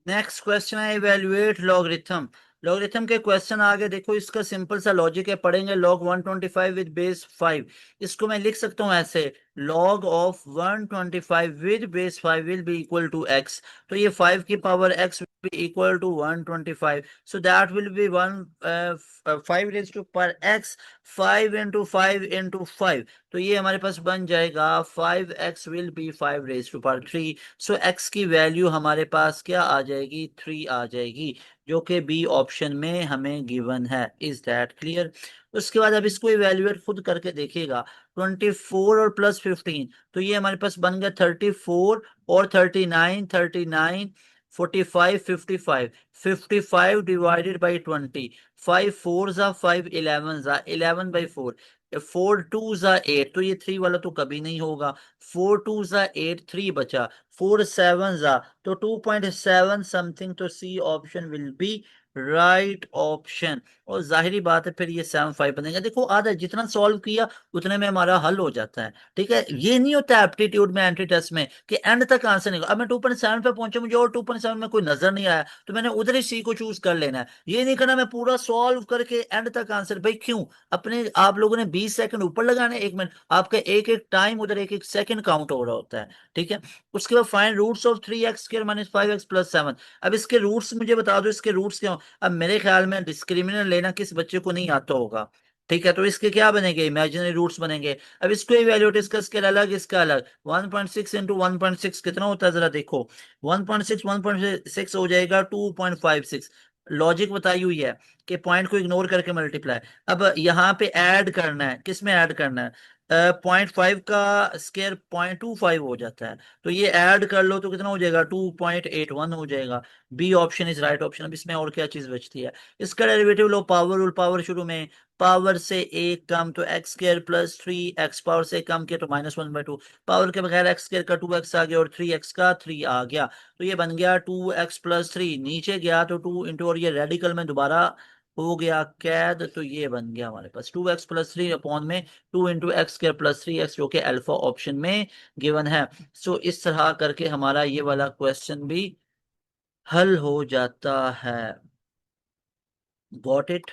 Speaker 1: next question है इवेल्युएट लॉगरिथम। लॉगरिथम के क्वेश्चन आगे देखो, इसका सिंपल सा लॉजिक है, पढ़ेंगे log 125 विद बेस 5। इसको मैं लिख सकता हूं ऐसे, log of 125 with base 5 will be equal to x। तो ये 5 की power x will be equal to 125, so that will be 5 raise to power x, 5 into 5 into 5। तो ये हमारे पास बन जाएगा 5x will be 5 raise to power 3। So x की वैल्यू हमारे पास क्या आ जाएगी, 3 आ जाएगी, जो कि बी ऑप्शन में हमें गिवन है। Is that clear? उसके बाद अब इसको इवेल्युएट खुद करके देखिएगा। 24 और प्लस 15, तो ये हमारे पास बन गया 34 और 39, 39 45 55, 55 डिवाइडेड बाई 20, 5 4 जा 5 11 जा 11/4, 4 2 जा 8, तो ये 3 वाला तो कभी नहीं होगा। 4 2 जा 8, 3 बचा, 4 7 जा तो 2.7 समथिंग, तो C option will be right option. और जाहिरी बात है फिर ये 7 5 बनेगा। देखो आधा जितना सॉल्व किया उतने में हमारा हल हो जाता है। ठीक है, ये नहीं होता एप्टीट्यूड में, एंट्री टेस्ट में कि एंड तक आंसर निकला। अब मैं 2.7 पे पहुंचा, मुझे और 2.7 में कोई नजर नहीं आया, तो मैंने उधर ही सी को चूज कर लेना है। ये नहीं करना मैं पूरा सॉल्व करके एंड तक आंसर। भाई क्यों? अपने आप लोगों ने 20 सेकंड ऊपर लगाने, 1 मिनट आपका एक एक टाइम उधर एक एक सेकंड काउंट हो रहा होता है। ठीक है, उसके बाद find roots of 3x² minus 5x plus 7। अब इसके रूट्स मुझे बता दो, इसके रूट्स क्या हो? अब मेरे ख्याल में डिस्क्रिमिनेंट लेना किस बच्चे को नहीं आता होगा। ठीक है, तो इसके क्या बनेंगे, इमेजिनरी रूट्स बनेंगे। अब इसको इवेल्युएट, इसका स्केल अलग, इसका अलग। 1.6 इंटू 1.6 कितना होता है जरा देखो। 1.6 हो जाएगा 2.56। लॉजिक बताई हुई है कि पॉइंट को इग्नोर करके मल्टीप्लाई। अब यहाँ पे ऐड करना है, किस में ऐड करना है? 0.5 का स्केयर 0.25 हो जाता है, तो ये ऐड कर लो तो कितना हो जाएगा, 2.81 हो जाएगा। B option is right option. अब इसमें और क्या चीज बचती है? इसका डेरिवेटिव लो, पावर रूल, पावर शुरू में पावर से एक कम तो x² प्लस 3x, पावर से कम किया तो -1/2, पावर के बगैर x² का 2x आ गया और 3x का 3 आ गया, तो ये बन गया 2x प्लस 3। नीचे गया तो 2 इंटू, और ये रेडिकल में दोबारा हो गया कैद, तो ये बन गया हमारे पास 2x प्लस 3 अपॉन में 2 इंटू x² प्लस 3x, जो कि अल्फा ऑप्शन में गिवन है। सो इस तरह करके हमारा ये वाला क्वेश्चन भी हल हो जाता है। Got it?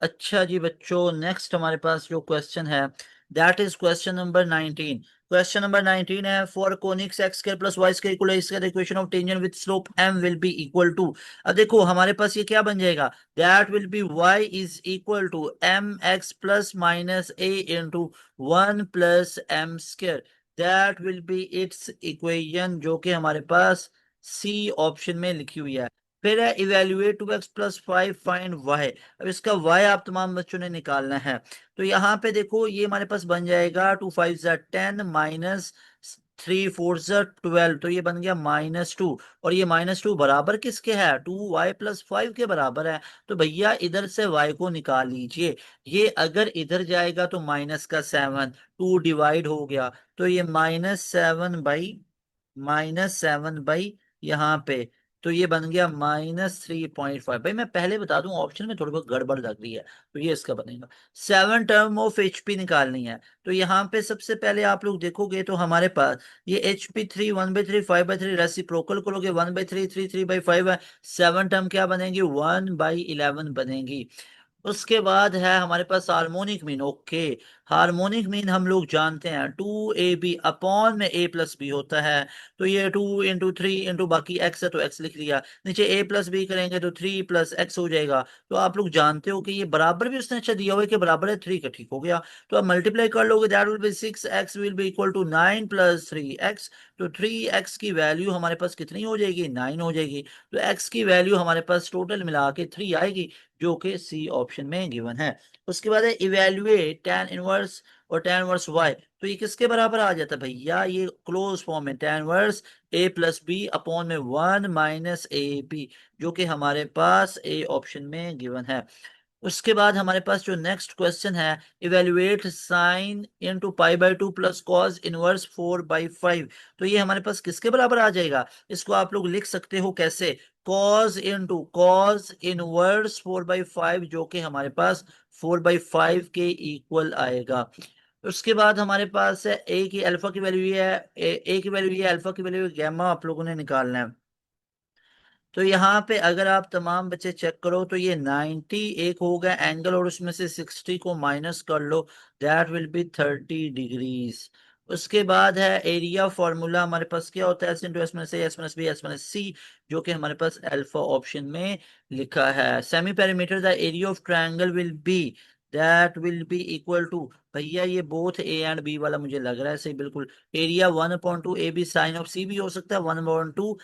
Speaker 1: अच्छा जी बच्चों, नेक्स्ट हमारे पास जो क्वेश्चन है that is question number 19। Question number 19 है, for conics X square plus Y square equal इसका equation of tangent with slope m will be equal to. अब देखो हमारे पास ये क्या बन जाएगा, that will be y is equal to mx plus minus a into 1 plus m square. That will B it's equation, जो कि हमारे पास सी ऑप्शन में लिखी हुई है। फिर है evaluate 2x plus 5 find y। अब इसका y आप तमाम बच्चों ने निकालना है। तो यहाँ पे देखो ये हमारे पास बन जाएगा 2 5 जा 10 माइनस 3 4 जा 12, तो ये बन गया -2। और ये -2 बराबर किसके है, 2y प्लस 5 के बराबर है। तो भैया इधर से y को निकाल लीजिए। ये अगर इधर जाएगा तो माइनस का 7, 2 डिवाइड हो गया, तो ये -7/, यहाँ पे, तो ये बन गया -3.5। भाई मैं पहले बता दूं ऑप्शन में थोड़ी बहुत गड़बड़ लग रही है, तो ये इसका बनेगा। 7 टर्म ऑफ एचपी निकालनी है, तो यहाँ पे सबसे पहले आप लोग देखोगे तो हमारे पास ये HP3 1/3 5/3 रेसिप्रोकल करोगे 1/3 3 3/5 है। 7 टर्म क्या बनेगी, 1/11 बनेगी। उसके बाद है हमारे पास harmonic mean. Okay, harmonic mean हम लोग जानते हैं 2ab अपॉन में a प्लस बी होता है। तो ये 2 इंटू 3 इंटू बाकी x है तो x लिख लिया, नीचे a प्लस बी करेंगे तो 3 प्लस x हो जाएगा। तो आप लोग जानते हो कि ये बराबर भी उसने अच्छा दिया हुआ है कि बराबर है 3 का, ठीक हो गया। तो आप मल्टीप्लाई कर लोगे, that will be 6x will be equal to 9 plus 3x, तो 3x की वैल्यू हमारे पास कितनी हो जाएगी, 9 हो जाएगी। तो x की वैल्यू हमारे पास टोटल मिला के 3 आएगी, जो कि सी ऑप्शन में गिवन है। उसके बाद है इवेल्युएट tan इनवर्स और tan इनवर्स y। तो ये किसके बराबर आ जाता है भैया, ये क्लोज फॉर्म में tan inverse a plus B upon में 1 माइनस ए बी, जो कि हमारे पास ए ऑप्शन में गिवन है। उसके बाद हमारे पास जो नेक्स्ट क्वेश्चन है, evaluate sine into pi by two plus cos inverse 4/5। तो ये हमारे पास किसके बराबर आ जाएगा, इसको आप लोग लिख सकते हो कैसे, कॉस इनवर्स 4/5, जो कि हमारे पास 4/5 के इक्वल आएगा। उसके बाद हमारे पास है ए की अल्फा की वैल्यू है, ए की वैल्यू है, अल्फा की वैल्यू गैमा आप लोगों ने निकालना है। तो यहाँ पे अगर आप तमाम बच्चे चेक करो तो ये 90 एक होगा एंगल, और उसमें से 60 को माइनस कर लो, दैट विल बी 30 डिग्रीज। उसके बाद है एरिया फॉर्मूला हमारे पास क्या होता है, s into s minus a s minus b s minus c, जो कि हमारे पास अल्फा ऑप्शन में लिखा है। Semi perimeter the area of triangle will be, that will be equal to, भैया ये बोथ ए एंड बी वाला मुझे लग रहा है सही बिल्कुल। Area 1/2 a b sine of c भी हो सकता है, 1/2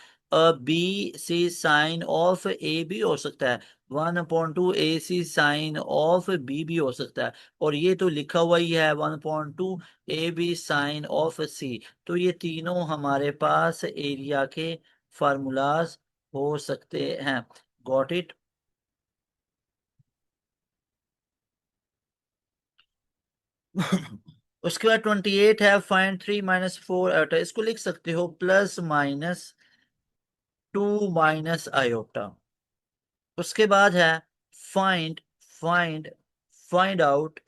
Speaker 1: b c sine of a भी हो सकता है, 1/2 a c sine of b भी हो सकता है, और ये तो लिखा हुआ ही है 1/2 ए बी साइन ऑफ सी। तो ये तीनों हमारे पास एरिया के फार्मूलाज हो सकते हैं। Got it. उसके बाद 28 है, फाइंड 3 - 4 इसको लिख सकते हो +-2 - आयोटा। उसके बाद है find find find out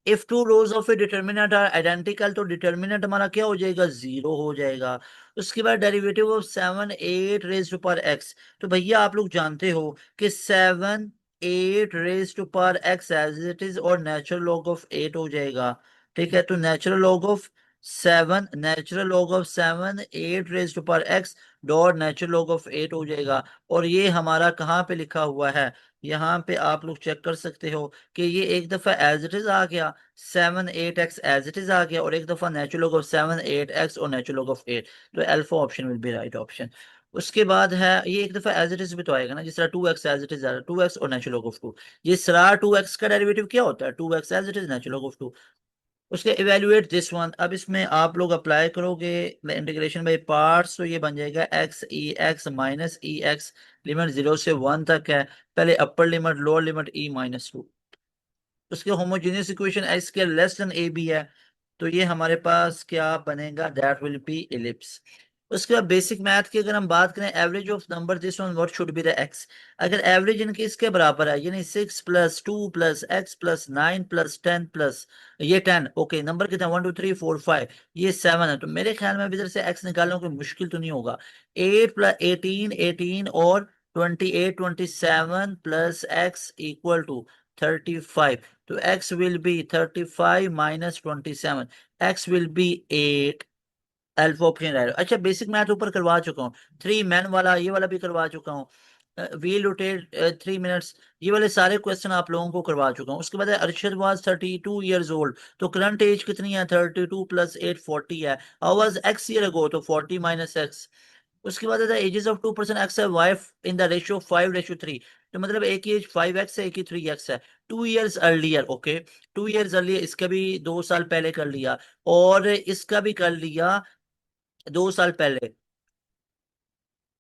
Speaker 1: if two rows of a determinant are identical, तो डिटर्मिनेंट हमारा क्या हो जाएगा, 0 हो जाएगा। उसके बाद derivative of 7 8 raise to power x. तो भैया आप लोग जानते हो कि 7 8 raise to power x as it is और नेचुरल लॉग ऑफ 8 हो जाएगा। ठीक है, तो natural log of 7 dot natural log of 8 हो जाएगा। और ये हमारा कहाँ पे लिखा हुआ है, यहाँ पे आप लोग चेक कर सकते हो कि ये एक दफा एज इट इज आ गया, 7 8 एक्स एज इट इज आ गया, और एक दफा नेचुरल लॉग ऑफ 7 8 एक्स और नेचुरल लॉग ऑफ 8। तो alpha option will be right option. उसके बाद है ये एक दफा एज इट इज भी तो आएगा ना, जिस तरह 2x as it is, 2x और नेचुरल लॉग ऑफ 2। ये सारा 2x का डेरिवेटिव क्या होता है, 2x as it is natural log of 2। उसके इवेल्युएट दिस वन, अब इसमें आप लोग अप्लाई करोगे इंटीग्रेशन बाय पार्ट्स, तो ये बन जाएगा एक्स ई एक्स माइनस ई एक्स, लिमिट 0 से 1 तक है, पहले upper limit lower limit e-2। उसके होमोजेनियस इक्वेशन एक्स के लेस देन ए बी है, तो ये हमारे पास क्या बनेगा, दैट विल बी इलिप्स। उसके बाद बेसिक मैथ की अगर हम बात करें, average of number this one what should be the x. अगर एवरेज इनके इसके बराबर है, यानी 6 + 2 + x + 9 + 10 ये 10, ओके नंबर कितना 1 2 3 4 5, ये 7 है, तो मेरे ख्याल में अब इधर से एक्स निकालना कोई मुश्किल तो नहीं होगा। 8 + 18 और 28 27 + x = 35, तो x will be 35 - 27, x will be 8। Alpha option रह अच्छा, बेसिक मैथ ऊपर करवा चुका हूँ, 3 मैन वाला ये वाला भी करवा चुका हूँ, व्हील रोटेट 3 मिनट्स, ये वाले सारे क्वेश्चन आप लोगों को करवा चुका हूँ। उसके बाद है, अरशद वाज 32 years old, तो करंट एज कितनी है, 32 + 8 40 है। How was x year ago, तो 40 - एक्स। उसके बाद है एजेस ऑफ 2 पर्सन एक्स है वाई इन द रेशियो 5:3, तो मतलब एक की एज 5x है, एक की 3x है। 2 years earlier, okay 2 years earlier, इसका भी 2 साल पहले कर लिया, और इसका भी कर लिया 2 साल पहले।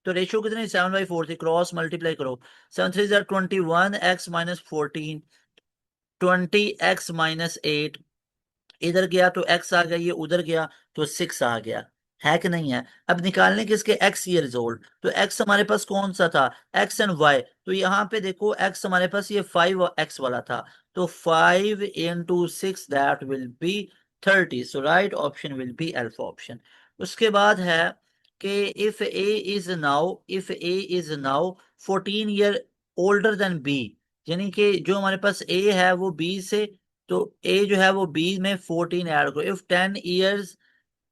Speaker 1: तो रेशियो कितनी, 7/4 थी, क्रॉस मल्टीप्लाई करो, 7 3 = 21, x - 14, 20x - 8, इधर गया तो x आ गया, ये उधर गया तो 6 आ गया, है कि नहीं है। अब निकालने के इसके x ईयर्स ओल्ड, तो x हमारे पास कौन सा था, x एंड y, तो यहाँ पे देखो x हमारे पास ये 5x वाला था, तो 5 × 6 that will B 30, so right option will be alpha option. उसके बाद है कि if a is now 14 year older then b, यानी कि जो हमारे पास a है वो b से, तो ए जो है वो बी में 14 ऐड करो, if 10 years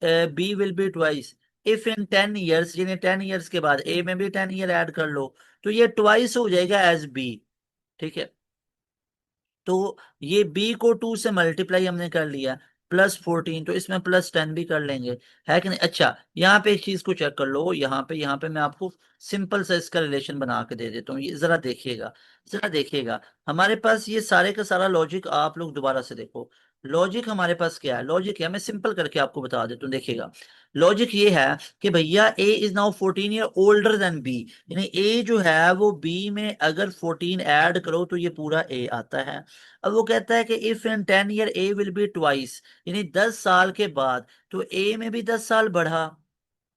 Speaker 1: B will be twice, if in 10 years यानी 10 years के बाद ए में भी 10 year ऐड कर लो, तो ये ट्वाइस हो जाएगा एज बी। ठीक है, तो ये बी को 2 से मल्टीप्लाई हमने कर लिया, +14, तो इसमें +10 भी कर लेंगे, है कि नहीं। अच्छा, यहाँ पे एक चीज को चेक कर लो, यहाँ पे मैं आपको सिंपल सा इसका रिलेशन बना के दे देता हूँ, ये जरा देखिएगा, जरा देखिएगा। हमारे पास ये सारे का सारा लॉजिक आप लोग दोबारा से देखो। लॉजिक हमारे पास क्या है, लॉजिक है, मैं सिंपल करके आपको बता देता हूँ, देखिएगा। लॉजिक ये है कि भैया a is now 14 year older than b, यानी ए जो है वो बी में अगर 14 ऐड करो तो ये पूरा ए आता है। अब वो कहता है कि if in 10 year A will be twice, यानी 10 साल के बाद तो ए में भी 10 साल बढ़ा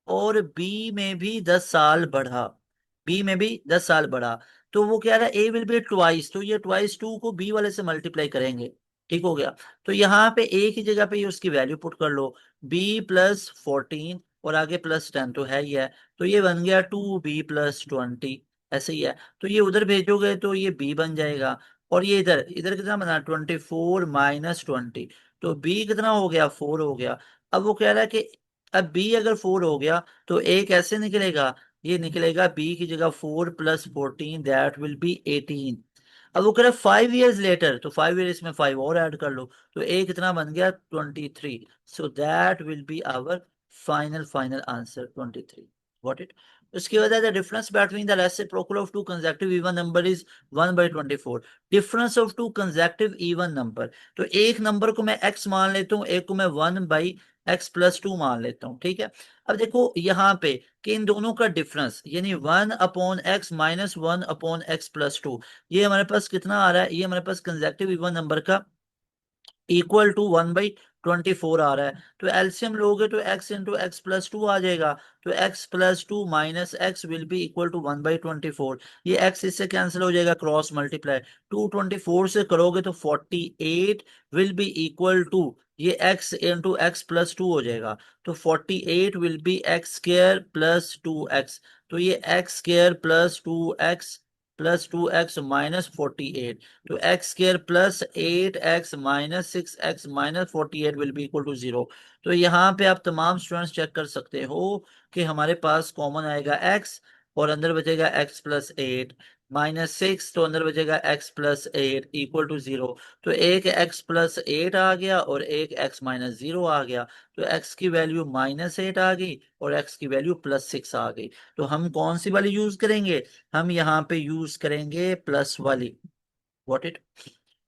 Speaker 1: और बी में भी 10 साल बढ़ा, बी में भी 10 साल बढ़ा। तो वो कह रहा है ए विल बी ट्वाइस, तो ये ट्वाइस टू को बी वाले से मल्टीप्लाई करेंगे, ठीक हो गया। तो यहाँ पे ए की जगह पे ये उसकी वैल्यू पुट कर लो, b +14 और आगे +10 तो है ही है, तो ये बन गया 2b +20, ऐसे ही है। तो ये उधर भेजोगे तो ये b बन जाएगा, और ये इधर इधर कितना बना, 24 - 20, तो b कितना हो गया, 4 हो गया। अब वो कह रहा है कि अब b अगर 4 हो गया तो a कैसे निकलेगा, ये निकलेगा b की जगह 4 + 14 दैट विल बी 18। अब वो कह रहा है 5 ईयर्स लेटर, तो 5 ईयर इसमें 5 और ऐड कर लो, तो a कितना बन गया, 23। So that will be our final final answer, 23। Got it? उसके बाद the difference between the reciprocal of two consecutive even number is 1/24। Difference of two consecutive even number, तो एक नंबर को मैं x मान लेता हूँ, एक को मैं 1/x + 2 मान लेता हूँ, ठीक है। अब देखो यहाँ पे कि इन दोनों का डिफरेंस यानी 1/x - 1/x + 2, ये हमारे पास कितना आ रहा है, ये हमारे पास कंसेक्टिव इवन नंबर का इक्वल टू 1/24 आ रहा है। तो एलसीएम लोगे तो x × x + 2 आ जाएगा, तो x + 2 - x will be equal to 1/24। ये x इससे कैंसिल हो जाएगा, क्रॉस मल्टीप्लाई, 224 से करोगे तो 48 विल बी इक्वल टू ये x × x + 2 हो जाएगा, तो 48 विल बी x² + 2x, तो ये x² + 2x +2x -48, तो x² + 8x - 6x -48 will be equal to 0। तो यहाँ पे आप तमाम स्टूडेंट्स चेक कर सकते हो कि हमारे पास कॉमन आएगा x, और अंदर बचेगा x + 8 -6, तो अंदर बचेगा x + 8 इक्वल टू 0। तो एक x + 8 आ गया और एक x - 0 आ गया, तो x की वैल्यू -8 आ गई और x की वैल्यू +6 आ गई। तो हम कौन सी वाली यूज करेंगे, हम यहाँ पे यूज करेंगे प्लस वाली। What it.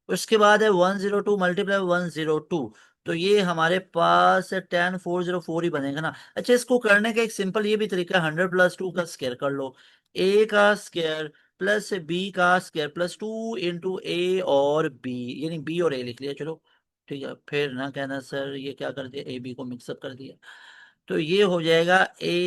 Speaker 1: उसके बाद है 102 × 102, तो ये हमारे पास 10404 ही बनेगा ना। अच्छा, इसको करने का एक सिंपल ये भी तरीका है, 100 + 2 का स्क्वायर कर लो, a का स्क्वायर प्लस b का स्क्वायर प्लस 2 × a और b, यानी b और a लिख लिया, चलो ठीक है, फिर ना कहना सर ये क्या कर दिया, a b को मिक्सअप कर दिया। तो ये हो जाएगा a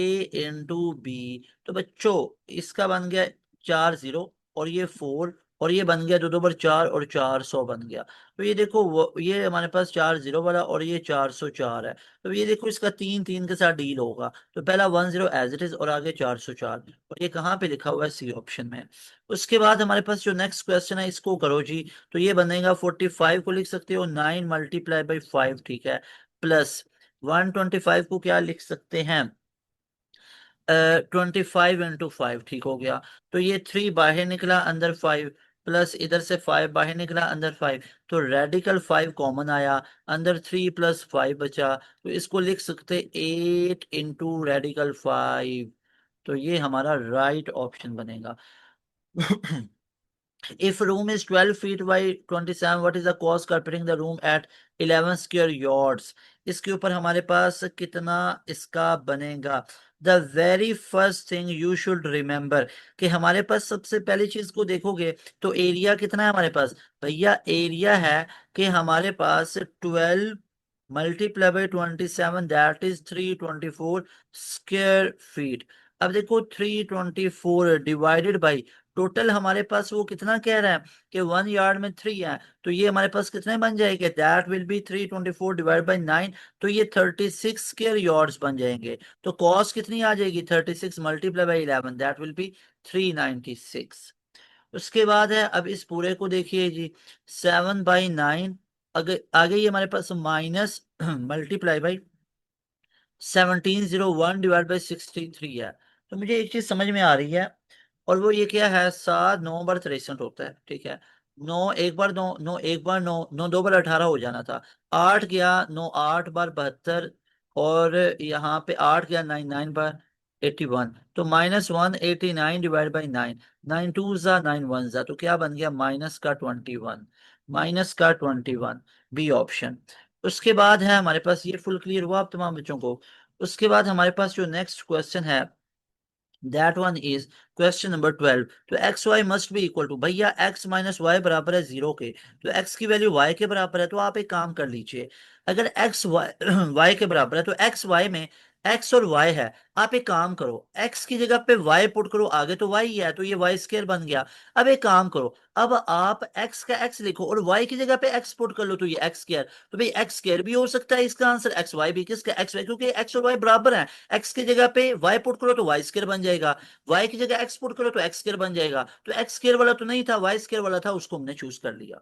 Speaker 1: × b, तो बच्चों इसका बन गया 4 0, और ये 4, और ये बन गया 2 2 4 और 400 बन गया। तो ये देखो ये हमारे पास 4 0 वाला और ये 404 है, तो ये देखो इसका 3 3 के साथ डील होगा, तो पहला 10 एज इट इज और आगे 404, और ये कहाँ पे लिखा हुआ है, सी ऑप्शन में। उसके बाद हमारे पास जो नेक्स्ट क्वेश्चन है इसको करो जी, तो ये बनेगा 45 को लिख सकते हो 9 × 5, ठीक है, प्लस 125 को क्या लिख सकते हैं, 25 × 5, ठीक हो गया। तो ये 3 बाहर निकला अंदर 5, प्लस इधर से 5 बाहर निकला अंदर 5, तो रेडिकल 5 कॉमन आया, अंदर 3 + 5 बचा, तो इसको लिख सकते 8 × रेडिकल 5, तो ये हमारा राइट ऑप्शन बनेगा। If room is 12 feet by 27, what is the cost carpeting the room at 11 square yards? इसके ऊपर हमारे पास कितना इसका बनेगा। The very first thing you should remember कि हमारे पास सबसे पहली चीज को देखोगे तो एरिया कितना है हमारे पास, भैया एरिया है कि हमारे पास 12 × 27 दैट इज 324 स्क्वायर फीट। अब देखो 324 डिवाइडेड बाई टोटल हमारे पास वो कितना कह रहा है कि 1 यार्ड में 3 है, तो ये हमारे पास कितने बन जाएंगे, that will B 324 divide by 9, तो ये 36 स्क्वायर यार्ड्स बन जाएंगे। तो कॉस्ट कितनी आ जाएगी, 36 × 11 दैट विल बी 396। उसके बाद है, अब इस पूरे को देखिए जी, 7/9, अगर आगे ये हमारे पास minus multiply by 1701 divide by 63 है। तो मुझे एक चीज समझ में आ रही है, और वो ये क्या है, 7 9 × 63 होता है, ठीक है। 9 एक बार 9, 9 एक बार 9, 9 दो बार 18 हो जाना था। 8 गया 9, 8 बार 72, और यहाँ पे 8 गया 9, 9 बार 81, तो -189 डिवाइड बाई 9, 9 टू जा 9 वन जा, तो क्या बन गया माइनस का 21, माइनस का 21, बी ऑप्शन। उसके बाद है हमारे पास, ये फुल क्लियर हुआ आप तमाम बच्चों को। उसके बाद हमारे पास जो नेक्स्ट क्वेश्चन है, that one is question number 12। तो x y must be equal to, भैया एक्स माइनस वाई बराबर है 0 के, तो एक्स की वैल्यू वाई के बराबर है, तो आप एक काम कर लीजिए। अगर एक्स वाई वाई के बराबर है, तो एक्स वाई में एक्स और वाई है, आप एक काम करो, एक्स की जगह पे वाई पुट करो, आगे तो वाई है, तो ये वाई स्क्वायर बन गया। अब एक काम करो, अब आप एक्स का एक्स लिखो और वाई की जगह पे एक्स पुट कर लो, तो ये एक्स स्क्वायर, तो भाई एक्स स्क्वायर भी हो सकता है इसका आंसर, एक्स वाई भी, किसका एक्स वाई, क्योंकि एक्स और वाई बराबर है। एक्स की जगह पे वाई पुट करो तो वाई स्क्वायर बन जाएगा, वाई की जगह एक्स पुट करो तो एक्स स्क्वायर बन जाएगा, तो एक्स स्क्वायर वाला तो नहीं था, वाई स्क्वायर वाला था, उसको हमने चूज कर लिया।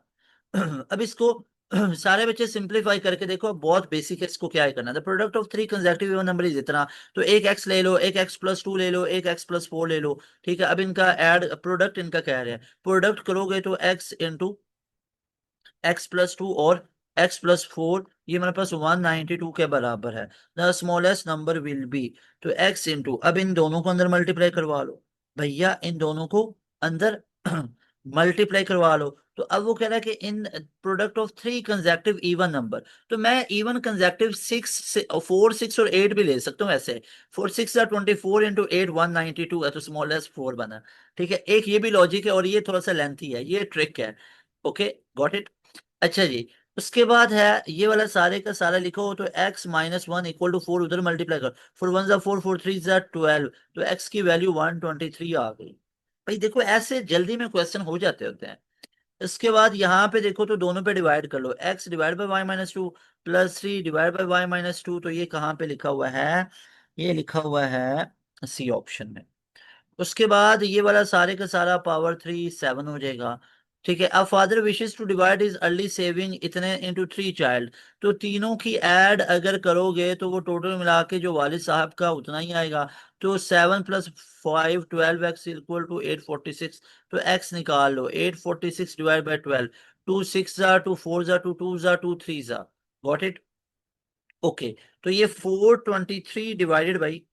Speaker 1: अब इसको सारे बच्चे सिंपलीफाई करके देखो, बहुत बेसिक है, इसको क्या है करना, the product of three consecutive even number is इतना, तो एक एक्स ले लो, एक एक्स प्लस टू ले लो, एक एक्स प्लस फोर ले लो। ठीक है, अब इनका ऐड प्रोडक्ट इनका कह रहे हैं, प्रोडक्ट करोगे तो x into x plus two और एक्स प्लस फोर, ये मेरे पास 192 के बराबर है, the smallest number will be, तो एक्स इंटू, अब इन दोनों को अंदर मल्टीप्लाई करवा लो, भैया इन दोनों को अंदर मल्टीप्लाई करवा लो। तो अब वो कह रहा है कि इन product of three consecutive even number, तो मैं इवन कंसेक्टिव 6 4 6 और 8 भी ले सकता हूँ ऐसे, 4 6 24 इंटू 8 192 है, तो स्मॉलेस्ट 4 बना। ठीक है, एक ये भी लॉजिक है और ये थोड़ा सा लेंथी है, ये ट्रिक है। Okay, got it. अच्छा जी, उसके बाद है ये वाला सारे का सारा लिखो, तो x -1 इक्वल टू 4 उधर मल्टीप्लाई करो, 4 1 जा 4, 4 3 जा 12, तो x की वैल्यू 123 आ गई। भाई देखो ऐसे जल्दी में क्वेश्चन हो जाते होते हैं। इसके बाद यहाँ पे देखो तो दोनों पे डिवाइड कर लो, x divide by y minus two plus 3 divide by y minus two, तो ये कहाँ पे लिखा हुआ है, ये लिखा हुआ है सी ऑप्शन में। उसके बाद ये वाला सारे का सारा पावर 3 7 हो जाएगा। ठीक है, अब father wishes to divide his early saving इतने इनटू 3 चाइल्ड, तो तीनों की ऐड अगर करोगे तो वो टोटल मिला के जो वालिद साहब का उतना ही आएगा, तो 7 प्लस 5 12x इक्वल टू 846, तो x निकाल लो, 846 डिवाइड बाई 12, 2 6 जा 2 4 जा 2 2 जा 2 3 जा, गॉट इट। ओके, तो ये 423 डिवाइडेड बाई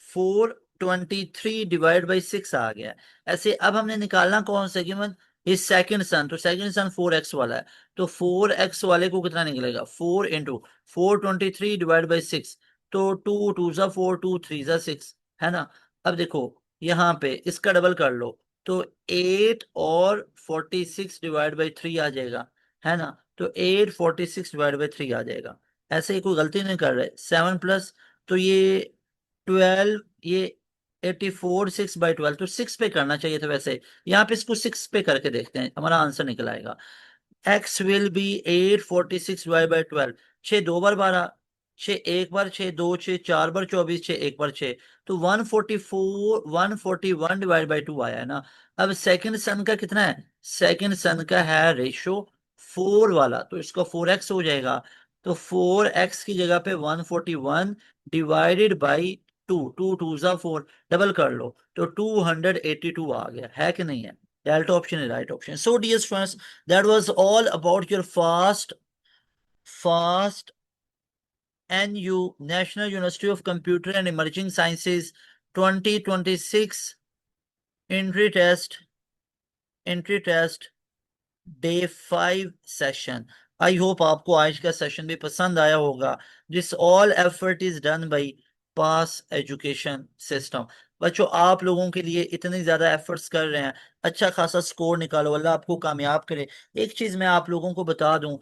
Speaker 1: 423 डिवाइड बाई 6 आ गया। ऐसे अब हमने निकालना कौन सा, कि इस सेकंड सन, तो सेकंड सन 4x वाला है, तो 4x वाले को कितना निकलेगा, 4 इंटू 423 डिवाइड बाई 6, तो 2 2 जा 4 2 3 जा 6, है ना। अब देखो यहाँ पे इसका डबल कर लो, तो 8 और 46 डिवाइड बाई 3 आ जाएगा, है ना, तो 8 46 डिवाइड बाई 3 आ जाएगा। ऐसे ही कोई गलती नहीं कर रहे, 7 प्लस, तो ये 12, ये 84 6/12, तो 6 पे करना चाहिए था वैसे, यहाँ पे इसको 6 पे करके देखते हैं, हमारा आंसर निकल आएगा। एक्स विल बी 8 46 y/12, 6 दो बार 12, 6 एक बार 6, 2 6 4 बार 24, 6 एक बार 6, तो 141 डिवाइड बाई 2 आया है ना। अब सेकंड सन का कितना है, सेकंड सन का है रेशो 4 वाला, तो इसका 4x हो जाएगा, तो 4x की जगह पे 141 डिवाइडेड बाई 2, 2 2 जा 4, डबल कर लो, तो 282 आ गया, है कि नहीं है। डेल्टा ऑप्शन है right option. So dear students, that was all about your fast NU, National University of Computer and Emerging Sciences 2026 entry test, entry test day 5 session. I hope आपको आज का सेशन भी पसंद आया होगा। This all effort is done by pass education system. बच्चों आप लोगों के लिए इतनी ज्यादा एफर्ट्स कर रहे हैं, अच्छा खासा स्कोर निकालो, अल्लाह आपको कामयाब करे। एक चीज मैं आप लोगों को बता दूं,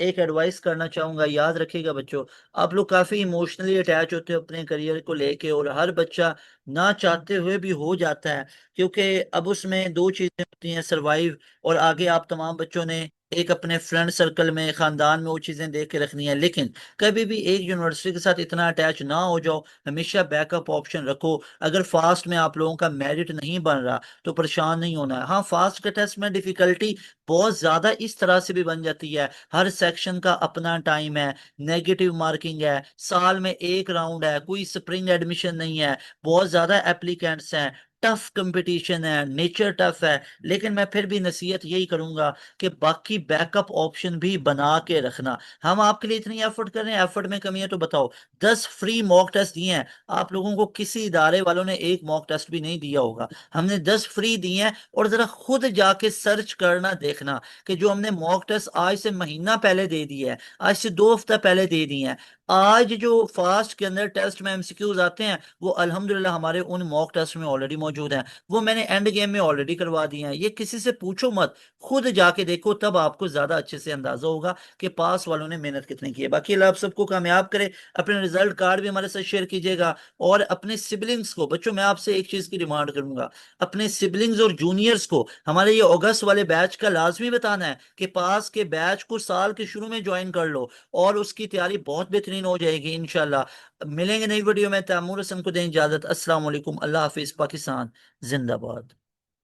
Speaker 1: एक एडवाइस करना चाहूंगा, याद रखिएगा बच्चों, आप लोग काफी इमोशनली अटैच होते हो अपने करियर को लेके, और हर बच्चा ना चाहते हुए भी हो जाता है, क्योंकि अब उसमें दो चीजें होती हैं, सर्वाइव, और आगे आप तमाम बच्चों ने एक अपने फ्रेंड सर्कल में खानदान में वो चीजें देख के रखनी है। लेकिन कभी भी एक यूनिवर्सिटी के साथ इतना अटैच ना हो जाओ, हमेशा बैकअप ऑप्शन रखो। अगर फास्ट में आप लोगों का मेरिट नहीं बन रहा तो परेशान नहीं होना है। हाँ, फास्ट के टेस्ट में डिफिकल्टी बहुत ज्यादा इस तरह से भी बन जाती है, हर सेक्शन का अपना टाइम है, नेगेटिव मार्किंग है, साल में एक राउंड है, कोई स्प्रिंग एडमिशन नहीं है, बहुत ज्यादा एप्लीकेंट्स हैं, टफ कंपटीशन है, नेचर टफ है, लेकिन मैं फिर भी नसीहत यही करूंगा कि बाकी बैकअप ऑप्शन भी बना के रखना। हम आपके लिए इतनी एफर्ट कर रहे हैं, एफर्ट में कमी है तो बताओ। 10 फ्री मॉक टेस्ट दिए हैं आप लोगों को, किसी इदारे वालों ने एक मॉक टेस्ट भी नहीं दिया होगा। हमने 10 फ्री दिए हैं, और जरा खुद जाके सर्च करना, देखना कि जो हमने मॉक टेस्ट आज से महीना पहले दे दिए हैं, आज से 2 हफ्ता पहले दे दिए हैं, आज जो फास्ट के अंदर टेस्ट में एमसीक्यूज आते हैं वो अल्हम्दुलिल्लाह हमारे उन मॉक टेस्ट में ऑलरेडी मौजूद हैं। वो मैंने एंड गेम में ऑलरेडी करवा दिए हैं। ये किसी से पूछो मत, खुद जाके देखो, तब आपको ज्यादा अच्छे से अंदाजा होगा कि पास वालों ने मेहनत कितनी की है। बाकी अल्लाह आप सबको कामयाब करे। अपने रिजल्ट कार्ड भी हमारे साथ शेयर कीजिएगा। और अपने सिबलिंग्स को, बच्चों मैं आपसे एक चीज की डिमांड करूंगा, अपने सिबलिंग्स और जूनियर्स को हमारे ये अगस्त वाले बैच का लाजमी बताना है कि पास के बैच को साल के शुरू में ज्वाइन कर लो, और उसकी तैयारी बहुत बेहतरीन हो जाएगी इंशाल्लाह। मिलेंगे नई वीडियो में। तैमूर हसन को दें इजाजत। अस्सलाम वालेकुम, अल्लाह हाफिज, पाकिस्तान जिंदाबाद।